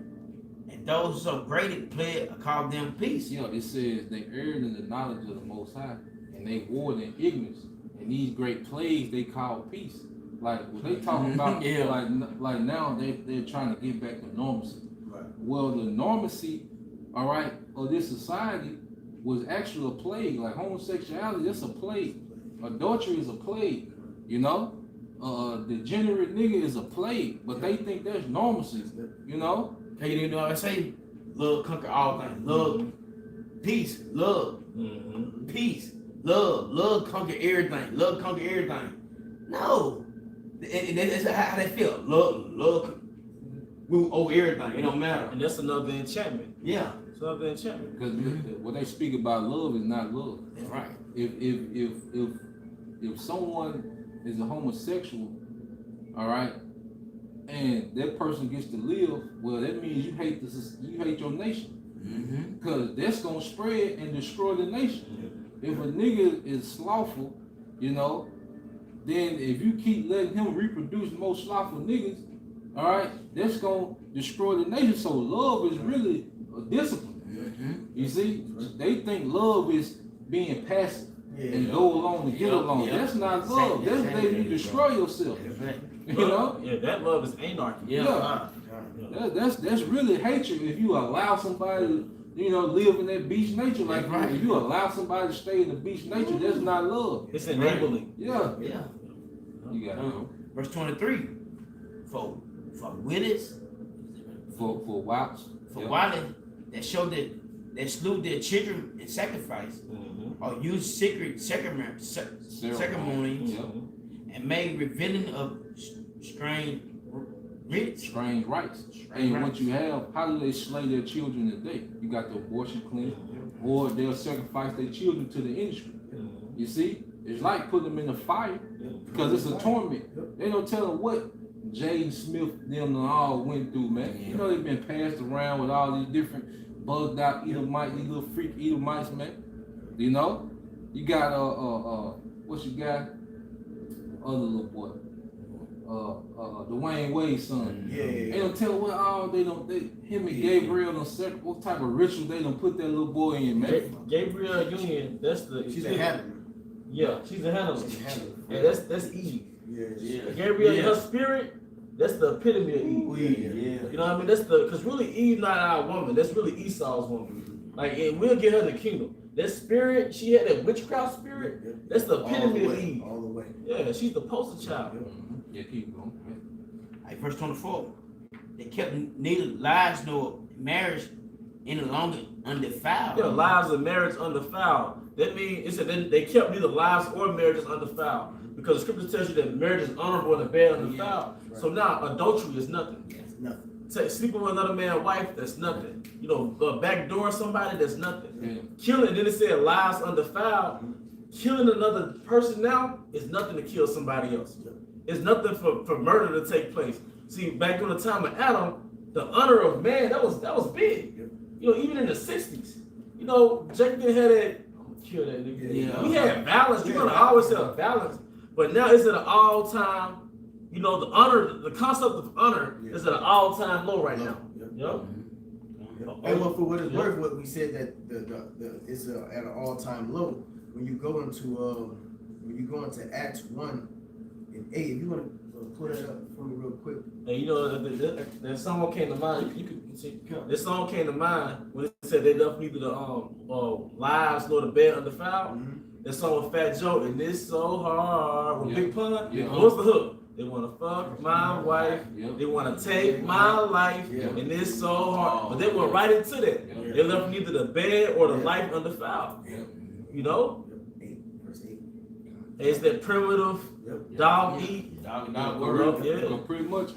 And those so great play called them peace. You know, it says they erred in the knowledge of the Most High, and they warred in ignorance. And these great plagues they call peace. Like what they talking about, like now they're trying to get back to normalcy. Right. Well, the normalcy, all right, of this society was actually a plague. Like homosexuality, that's a plague. Adultery is a plague. You know, degenerate nigga is a plague. But they think that's normalcy. You know. Hey, you know what I say? Love conquer all things. Love, peace, love, peace, love conquer everything. Love conquer everything. No, that's how they feel. Love, rule over everything. It don't matter. And that's another enchantment. Yeah, It's another enchantment. Because what they speak about love is not love. that's right. If someone is a homosexual, all right, and that person gets to live, well, that means you hate your nation, because that's gonna spread and destroy the nation. If a nigga is slothful, you know, then if you keep letting him reproduce more slothful niggas, all right, that's gonna destroy the nation. So love is really a discipline. You see, they think love is being passive and go along to get along. That's not love. That's letting you destroy yourself. You know? Yeah, that love is anarchy. Yeah. That's really hatred if you allow somebody to, you know, live in that beach nature. Like if you allow somebody to stay in the beach nature, that's not love. It's enabling. Yeah. Yeah. You got it. Verse 23. For widows, For wouts. for widows that show that they slew their children in sacrifice, or used secret ceremonies, and made revealing of strange rites. And what you have, how do they slay their children today? You got the abortion clinic, or they'll sacrifice their children to the industry. You see, it's like putting them in the fire because it's a torment. They don't tell them what Jaden Smith them all went through, man. You know they've been passed around with all these different bugged out Edomites, these little freak Edomites, man. You know, you got what you got? Other little boy. Dwayne Wade's son. They don't tell what him and Gabriel don't what type of ritual they don't put that little boy in, man. Gabriel Union, she's a handler. Yeah, she's a handler. Yeah, that's Eve. Gabriel, her spirit, that's the epitome of Eve. You know what I mean? Because really Eve not our woman. That's really Esau's woman. Like, and we'll get her the kingdom. That spirit, she had that witchcraft spirit. That's the epitome of Eve. All the way. Yeah, she's the poster child. Yeah, keep going. Like verse 24. They kept neither lives nor marriage any longer undefiled. Yeah, lives of marriage undefiled. That means it said they kept neither lives or marriages undefiled. Because the scripture tells you that marriage is honorable and the bed undefiled. Right. So now adultery is nothing. It's nothing. Sleeping with another man's wife, that's nothing. You know, backdooring somebody, that's nothing. Yeah. Killing, then it said lives undefiled. Killing another person now is nothing to kill somebody else. It's nothing for murder to take place. See, back in the time of Adam, the honor of man, that was big. You know, even in the 60s. You know, Jacob had that, I'm gonna kill that nigga. Yeah. We had balance. You're gonna always have balance. But now it's at an all-time, you know, the honor, the concept of honor is at an all-time low right now. Yep. And well, for what it's worth, what we said that the it's at an all-time low. When you go into Acts 1 and 8, if you want to pull that up for me real quick. And you know, that song came to mind. You could see, this song came to mind when it said they left neither the lives nor the bed undefiled. That song with Fat Joe, and it's so hard with Big Pun. Yeah. What's the hook? They wanna fuck my wife. Yep. They wanna take my life, Yeah. and it's so hard. But they went right into that. Yeah. They left neither the bed or the life undefiled. You know, 8, verse 8. it's that primitive dog eat. Dog, Well, yeah. But pretty much,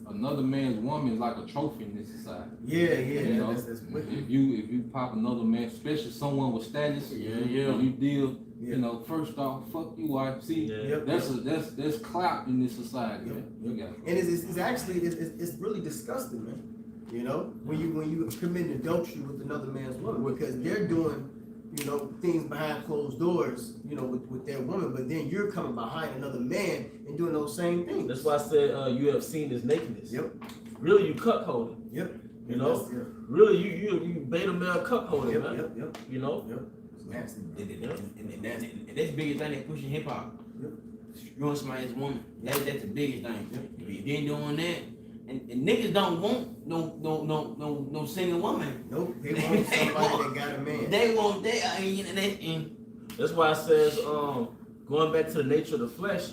another man's woman is like a trophy in this society. Yeah, You know, that's wicked. if you pop another man, especially someone with status, you deal. You know, first off, fuck you, wife. See, Yeah. that's clout in this society, man. You got it. And it's actually it's really disgusting, man. You know, when you commit adultery with another man's woman, because they're doing, you know, things behind closed doors, you know, with their woman, but then you're coming behind another man and doing those same things. That's why I said you have seen his nakedness. Yep. Really, you cuckolding. Yep. You know, That's- really, you beta male cuckolding, man. Yep. You know, It's nasty. And that's the biggest thing they pushing hip hop. You want somebody's woman. That's the biggest thing. If you ain't doing that, and niggas don't want no single woman. Nope. They want somebody that got a man. They want that. And that's why it says going back to the nature of the flesh.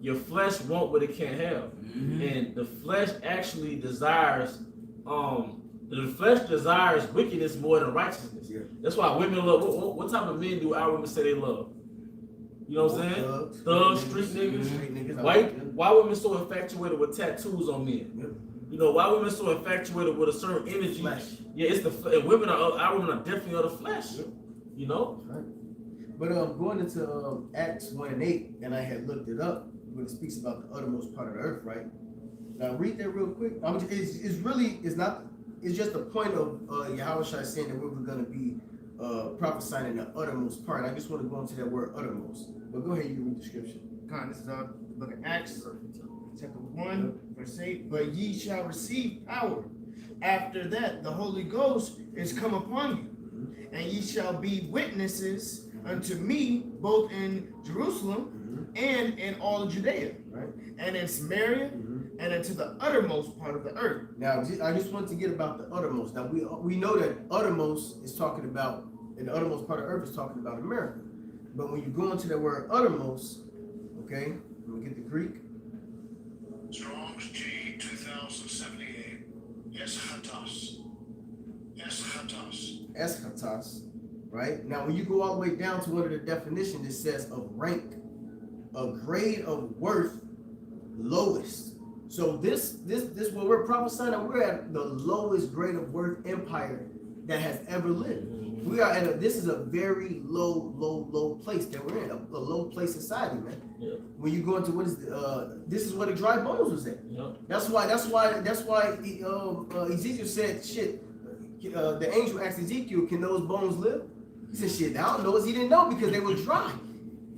Your flesh want what it can't have, and the flesh actually desires the flesh desires wickedness more than righteousness. Yeah. That's why women love. What type of men do our women say they love? You know what I'm saying? Thugs, street niggas. Street niggas. Why women so infatuated with tattoos on men? Yep. You know, why women so infatuated with a certain energy? Flesh. Yeah, it's and women are our women are definitely of the flesh. Yep. You know? Right. But going into Acts 1 and 8, and I had looked it up when it speaks about the uttermost part of the earth, right? Now read that real quick. It's just the point of Yahushua saying that we were going to be prophesying in the uttermost part. I just want to go into that word uttermost. But go ahead, you can read the scripture. Con, this is the book of Acts, chapter 1, verse 8. But ye shall receive power. After that, the Holy Ghost is come upon you, and ye shall be witnesses unto me, both in Jerusalem and in all Judea, Right. and in Samaria, and into the uttermost part of the earth. Now, I just want to get about the uttermost. Now, we know that uttermost is talking about, and the uttermost part of earth is talking about America. But when you go into that word uttermost, okay, let me get the Greek. Strong's G 2078. Eschatos. Eschatos. Eschatos, right? Now, when you go all the way down to one of the definitions, it says of rank, a grade of worth, lowest. So this what we're prophesying, and we're at the lowest grade of worth empire that has ever lived. We are at this is a very low place that we're in, a low place society, man. Yeah. When you go into this is where the dry bones was at. Yep. That's why Ezekiel said, shit, the angel asked Ezekiel, can those bones live? He said, shit, I don't know. He didn't know because they were dry.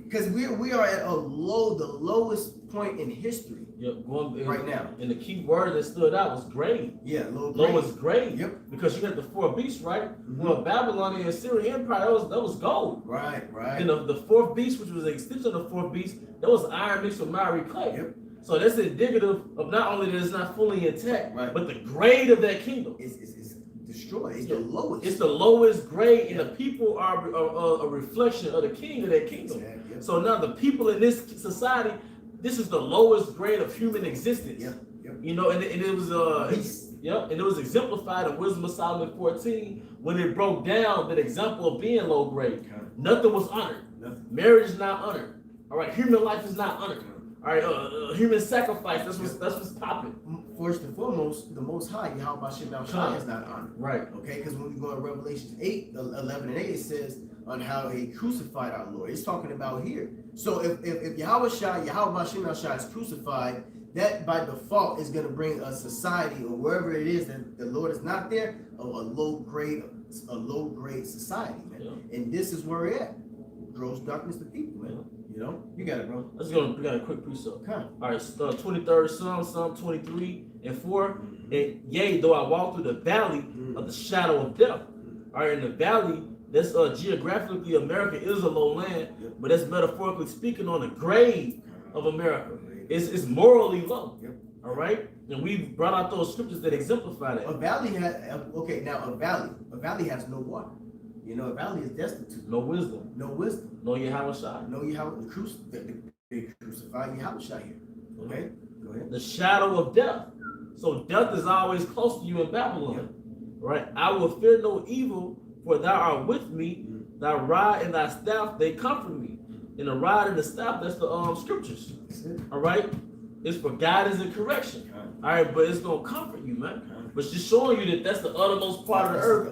Because we are at the lowest point in history. Yep. Right now. And the key word that stood out was grade. Yeah, Lowest grade. Yep. Because you got the four beasts, right? Well, Babylonian and Syrian Empire, that was gold. Right. And the fourth beast, which was an extension of the fourth beast, that was iron mixed with miry clay. Yep. So that's indicative of not only that it's not fully intact, Right. but the grade of that kingdom. It's destroyed. It's the lowest. It's the lowest grade, and the people are a reflection of the king of that kingdom. Yeah. So now the people in this society, this is the lowest grade of human existence. Yeah. You know, and it was Beast. and it was exemplified in Wisdom of Solomon 14 when it broke down that example of being low grade. Okay. Nothing was honored. Nothing. Marriage is not honored. All right, human life is not honored. All right, human sacrifice. That's what's popping. First and foremost, the Most High, Yahweh Shem Shai, is not honored. Right. Okay, because when we go to Revelation 8, 11 and 8, it says on how he crucified our Lord. It's talking about here. So if Yahweh Shem Shai is crucified, that by default is going to bring a society or wherever it is that the Lord is not there, a low grade society, man. Yeah. And this is where we're at. Gross darkness to people, man. You know, you got it, bro. Let's go. We got a quick precept. Come. All right, 23rd Psalm 23 and 4. And yea, though I walk through the valley of the shadow of death. All right, in the valley, that's geographically America is a low land, but that's metaphorically speaking on the grade of America. It's morally low. Yep. All right, and we brought out those scriptures that exemplify that. A valley has a valley has no water. You know, a valley is destitute. No wisdom. No wisdom. No Yahweh Shai. No Yahweh, they crucified Yahweh Shai here. Okay, go ahead. The shadow of death. So death is always close to you in Babylon. Right? I will fear no evil, for thou art with me. Thy rod and thy staff, they comfort me. And the rod and the staff, that's the scriptures. All right? It's for guidance and correction. All right, but it's going to comfort you, man. But just showing you that that's the uttermost part of the earth,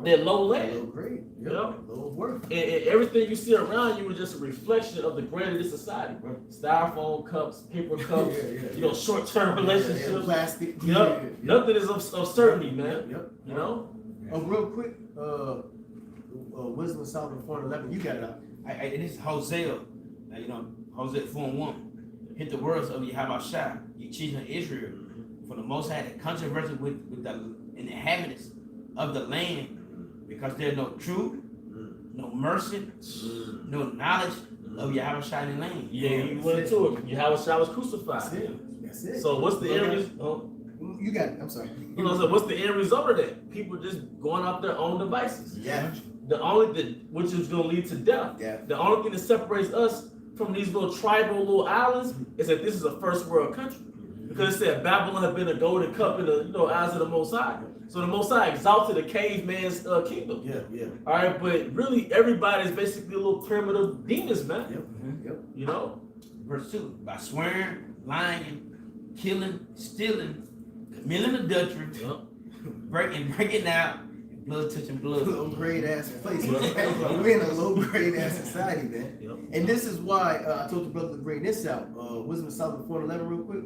that low land. Low grade. You know? Low worth. And everything you see around you is just a reflection of the grade of this society. Styrofoam cups, paper cups, you know, short-term relationships. Plastic. Nothing is of certainty, man. Yep. You know? Real quick, Wisdom of Solomon 4:11. You got it out. It is Hosea, you know, Hosea 4:1. Hit the words of Yahweh Shai, you children of Israel, for the Most High, the controversy with the inhabitants of the land, because there's no truth, no mercy, no knowledge of Yahweh Shai in the land. Yeah, you went into it. Yahweh Shai was crucified. That's it. So what's the end result? You got it. I'm sorry. You know, so what's the end result of that? People just going off their own devices. Yeah. Which is going to lead to death. Yeah. The only thing that separates us from these little tribal little islands is that this is a first world country. Because it said Babylon had been a golden cup in the eyes of the Most High. So the Most High exalted the caveman's kingdom. Yeah. All right, but really everybody is basically a little primitive demons, man. Yep. You know? Verse 2, by swearing, lying, killing, stealing, committing adultery, breaking out, blood touching blood. Low grade ass place. We're in a low grade ass society, man. Yep. And this is why I told the brother to bring this out. Wisdom of Solomon 4:11 real quick.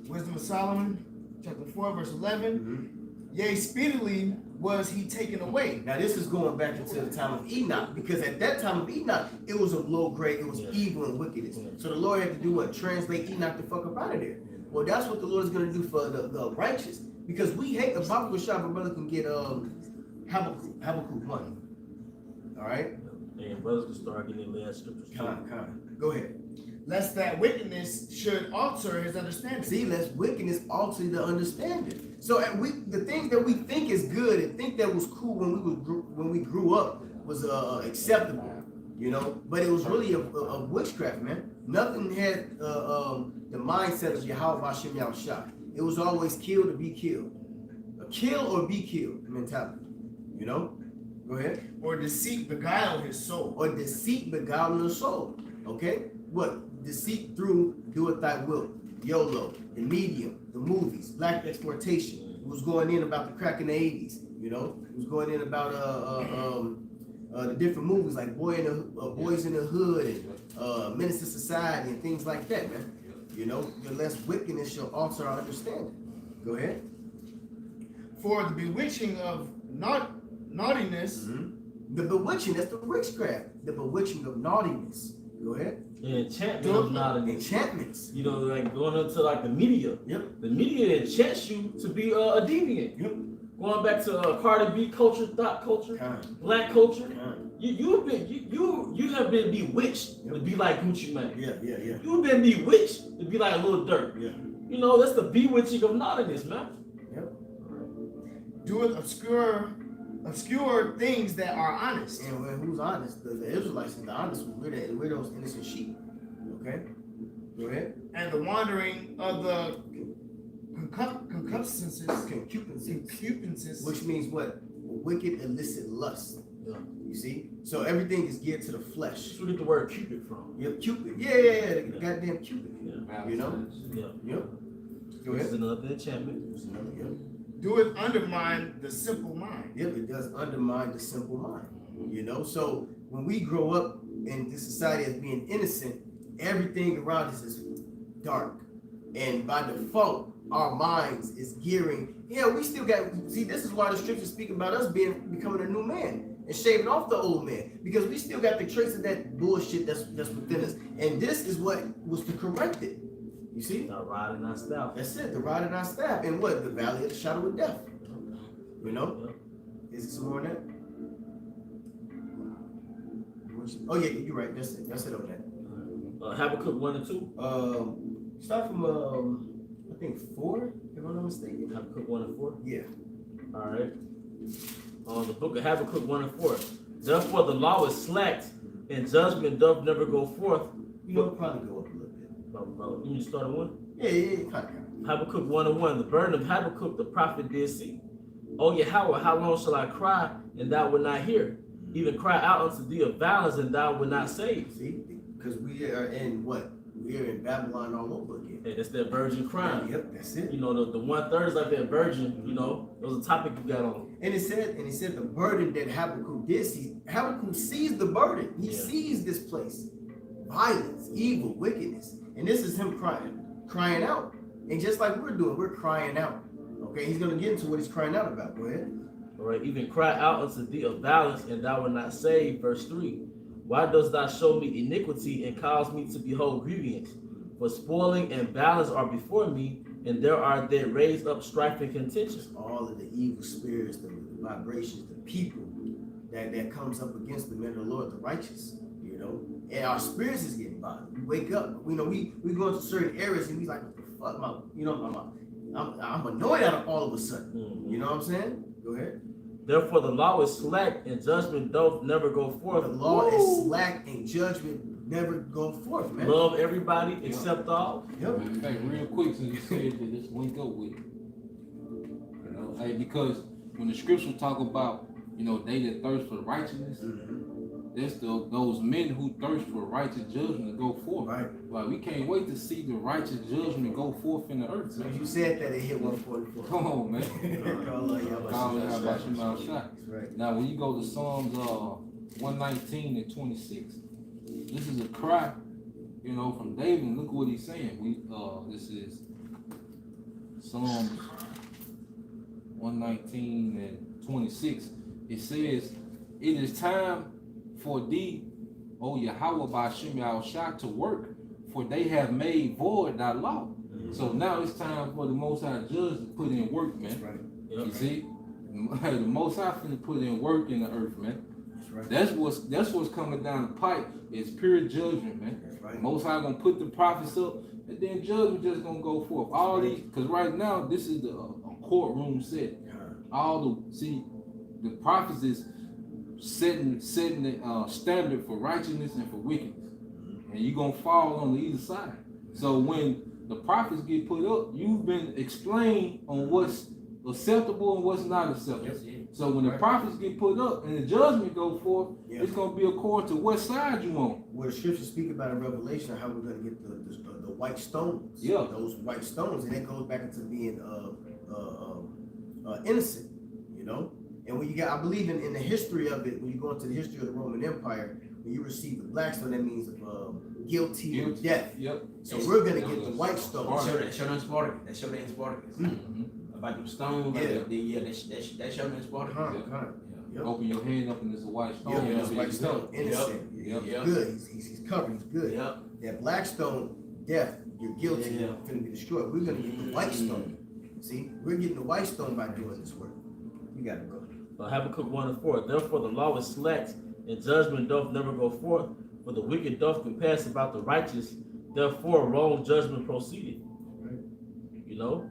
Wisdom of Solomon, chapter 4, verse 11. Yea, speedily was he taken away. Now this is going back into the time of Enoch, because at that time of Enoch, it was of low grade, it was evil and wickedness. So the Lord had to do what? Translate Enoch the fuck up out of there. Well, that's what the Lord is going to do for the righteous, because we hate the Bible shop. A brother can get Habakkuk 1. All right, And brothers can start getting their last scriptures. Go ahead. Lest that wickedness should alter his understanding. See, lest wickedness alter the understanding. So the things that we think is good and think that was cool when we grew up was acceptable, you know. But it was really a witchcraft, man. Nothing had the mindset of Yahweh Shem Shai. It was always kill to be killed, a kill or be killed mentality, you know. Go ahead. Or deceit beguile his soul. Or deceit beguiling the soul. Okay, what? Deceit through doeth thy will, YOLO, the medium, the movies, black exploitation. It was going in about the crack in the 80s, you know. It was going in about the different movies like Boys in the Hood and Menace to Society and things like that, man. You know, the less wickedness shall alter our understanding. Go ahead. For the bewitching of naughtiness. The bewitching, that's the witchcraft. The bewitching of naughtiness. Go ahead. Enchantment of naughtiness. Enchantments. You know, like going into like the media. Yep. The media enchants you to be a deviant. Yep. Going back to Cardi B culture, thought culture, black culture. You have been bewitched to be like Gucci Mane. Yeah. You've been bewitched to be like Lil Durk. Yeah. You know, that's the bewitching of naughtiness, man. Yep. doeth obscure things that are honest. And who's honest? The Israelites is the honest ones. We're those innocent sheep. Okay? Go ahead. And the wandering of the concupiscences, Which means what? Wicked, illicit lust. Yeah. You see? So everything is geared to the flesh. That's where we get the word Cupid from. Yep, Cupid. Yeah. Goddamn Cupid. Yeah. You know? Yeah. Yep. Go Which is ahead. another enchantment. Yep. doeth undermine the simple mind. Yep, it does undermine the simple mind. You know? So when we grow up in this society as being innocent, everything around us is dark. And by default, our minds is gearing. Yeah, we still got, see, this is why the scriptures speak about us becoming a new man and shaving off the old man, because we still got the trace of that bullshit that's within us. And this is what was to correct it. You see? Not riding our staff. That's it, the rod and our staff. And what? The valley of the shadow of death. You know? Is it some more on that? Oh yeah, you're right. That's it. That's it on that. Habakkuk 1 and 2. Start from I think 4, if I'm not mistaken. Habakkuk 1 and 4. Yeah. All right. The book of Habakkuk 1 and 4. Therefore the law is slack, and judgment doth never go forth. You know, it'll probably go up a little bit. You need to start at 1? Yeah, kind of. Habakkuk 1 and 1. The burden of Habakkuk the prophet did see. O Yahweh, how long shall I cry, and thou wilt not hear? Even cry out unto thee of violence, and thou wilt not save. See? Because we are in what? We are in Babylon all over again. Hey, that's that virgin crying. Yep, that's it. You know, the 1/3 like that virgin, you know, it was a topic you got on. And it said the burden that Habakkuk did see. Habakkuk sees the burden. He Yeah. sees this place. Violence, evil, wickedness. And this is him crying out. And just like we're doing, we're crying out. Okay, he's gonna get into what he's crying out about. Go ahead. All right, even cry out unto thee of violence, and thou wilt not save. Verse 3. Why dost thou show me iniquity and cause me to behold grievance? For spoiling and violence are before me, and there are there raised up strife and contention. All of the evil spirits, the vibrations, the people that comes up against the men of the Lord, the righteous, you know. And our spirits is getting bothered. We wake up, you know, we go into certain areas and we like, what the fuck, I'm annoyed at them all of a sudden. Mhm. You know what I'm saying? Go ahead. Therefore the law is slack, and judgment doth never go forth. The law Woo! is slack and judgment never go forth, man. Love everybody except all. Yep. In fact, real quick, since you said that, let's link up with it. You know, hey, because when the scripture talk about, you know, they that thirst for righteousness, that's those men who thirst for righteous judgment to go forth. Right. Like, we can't wait to see the righteous judgment go forth in the earth. So Man. you said that it hit 144. Come on, man. Calm down about your mouth shot. That's right. Now, when you go to Psalms 119 and 26, this is a cry, you know, from David. Look what he's saying. This is Psalms 119 and 26. It says, "It is time for thee, O Yahweh Ba'ashem Yahushua, to work, for they have made void thy law." So now it's time for the Most High Judge to put in work, man. That's right. You see, the Most High finna put in work in the earth, man. That's right. That's what's coming down the pipe. Is pure judgment, man. That's right. Most High gonna put the prophets up, and then judgment just gonna go forth. All these, because right now this is a courtroom set. The prophets is setting the standard for righteousness and for wickedness, and you gonna fall on the either side. So when the prophets get put up, you've been explained on what's acceptable and what's not acceptable. So when the prophets get put up and the judgment go forth, it's gonna be according to what side you on. Where the scriptures speak about in Revelation, how we're gonna get the white stones. Yeah. Those white stones, and that goes back into being innocent, you know. And when you get, I believe in the history of it, when you go into the history of the Roman Empire, when you receive the black stone, that means guilty of death. Yep. So we're gonna get the white stones. Show them Spartacus. That show them Spartacus. About them stones. Yeah. That show them Spartacus. Yep. Open your hand up and there's a white stone. Yeah, Yeah, this white stone, innocent. Yep. He's good. He's covered. He's good. Yep. That black stone, death. You're guilty. Yeah. You're gonna be destroyed. We're gonna get the white stone. See, we're getting the white stone by doing this work. You gotta go. Habakkuk 1 and 4. Therefore the law is slack, and judgment doth never go forth. For the wicked doth compass about the righteous. Therefore wrong judgment proceeded. Right. You know,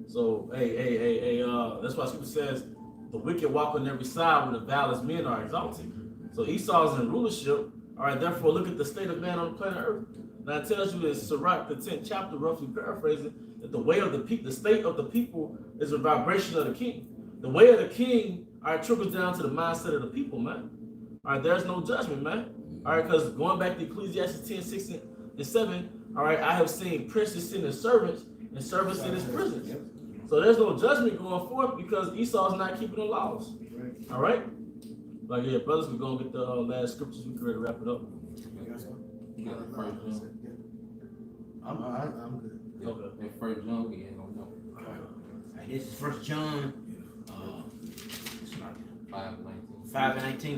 So, that's why Scripture says the wicked walk on every side where the valid men are exalted. So Esau's in rulership. All right, therefore, look at the state of man on the planet Earth. Now it tells you in Sirach, the 10th chapter, roughly paraphrasing, that the way of the people, the state of the people is a vibration of the king. The way of the king, all right, trickles down to the mindset of the people, man. All right, there's no judgment, man. All right, because going back to Ecclesiastes 10, 6, and 7, all right, I have seen princes sitting as servants and servants in his prisons. So there's no judgment going forth because Esau's not keeping the laws. All right? Like, yeah, brothers, we're going to get the last scriptures. We can ready to wrap it up. You got the first John. I'm good. Okay. That first John, we ain't gonna know. Right, this is 1 John 5:19. 5:19.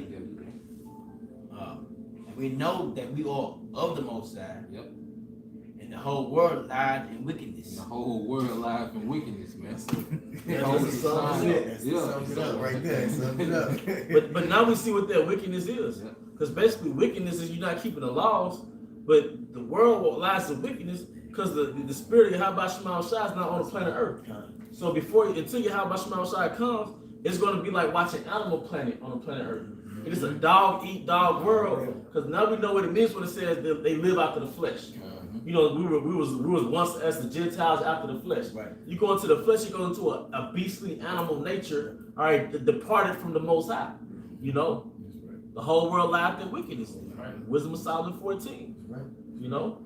And we know that we are of the Most High. Yep. And the whole world lies in wickedness. The whole world lies in wickedness, man. Yeah, Hold that's the the sum sign it up. up. That's the Yeah. sum it up right there. Sum it up. But now we see what that wickedness is. Yeah. Because basically wickedness is you're not keeping the laws, but the world lies in wickedness because the spirit of Yahweh Shema Shai is not on the planet Earth. So until Yahweh Shema Shai comes, it's going to be like watching Animal Planet on the planet Earth. It is a dog-eat-dog world because now we know what it means when it says that they live after the flesh. You know, we was once as the Gentiles after the flesh. Right. You go into the flesh, you go into a beastly animal nature, all right, departed from the Most High. You know, the whole world lied in wickedness. Right. Wisdom of Solomon 14. Right. You know,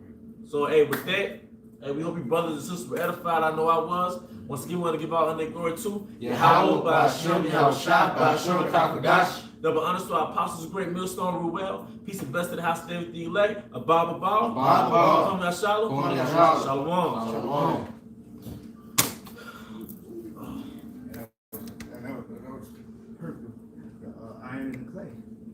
so hey, with that, hey, we hope you brothers and sisters were edified. I know I was. Once again, we want to give out their glory too. Yahweh, by Hashem, Yahweh Shai, by Hashem, Kakadash. Double honors to our apostles, great millstone, Ruel. Peace and blessed to the house of David the elect. Abba, Abba. Shalom. Shalom. Shalom. Shalom.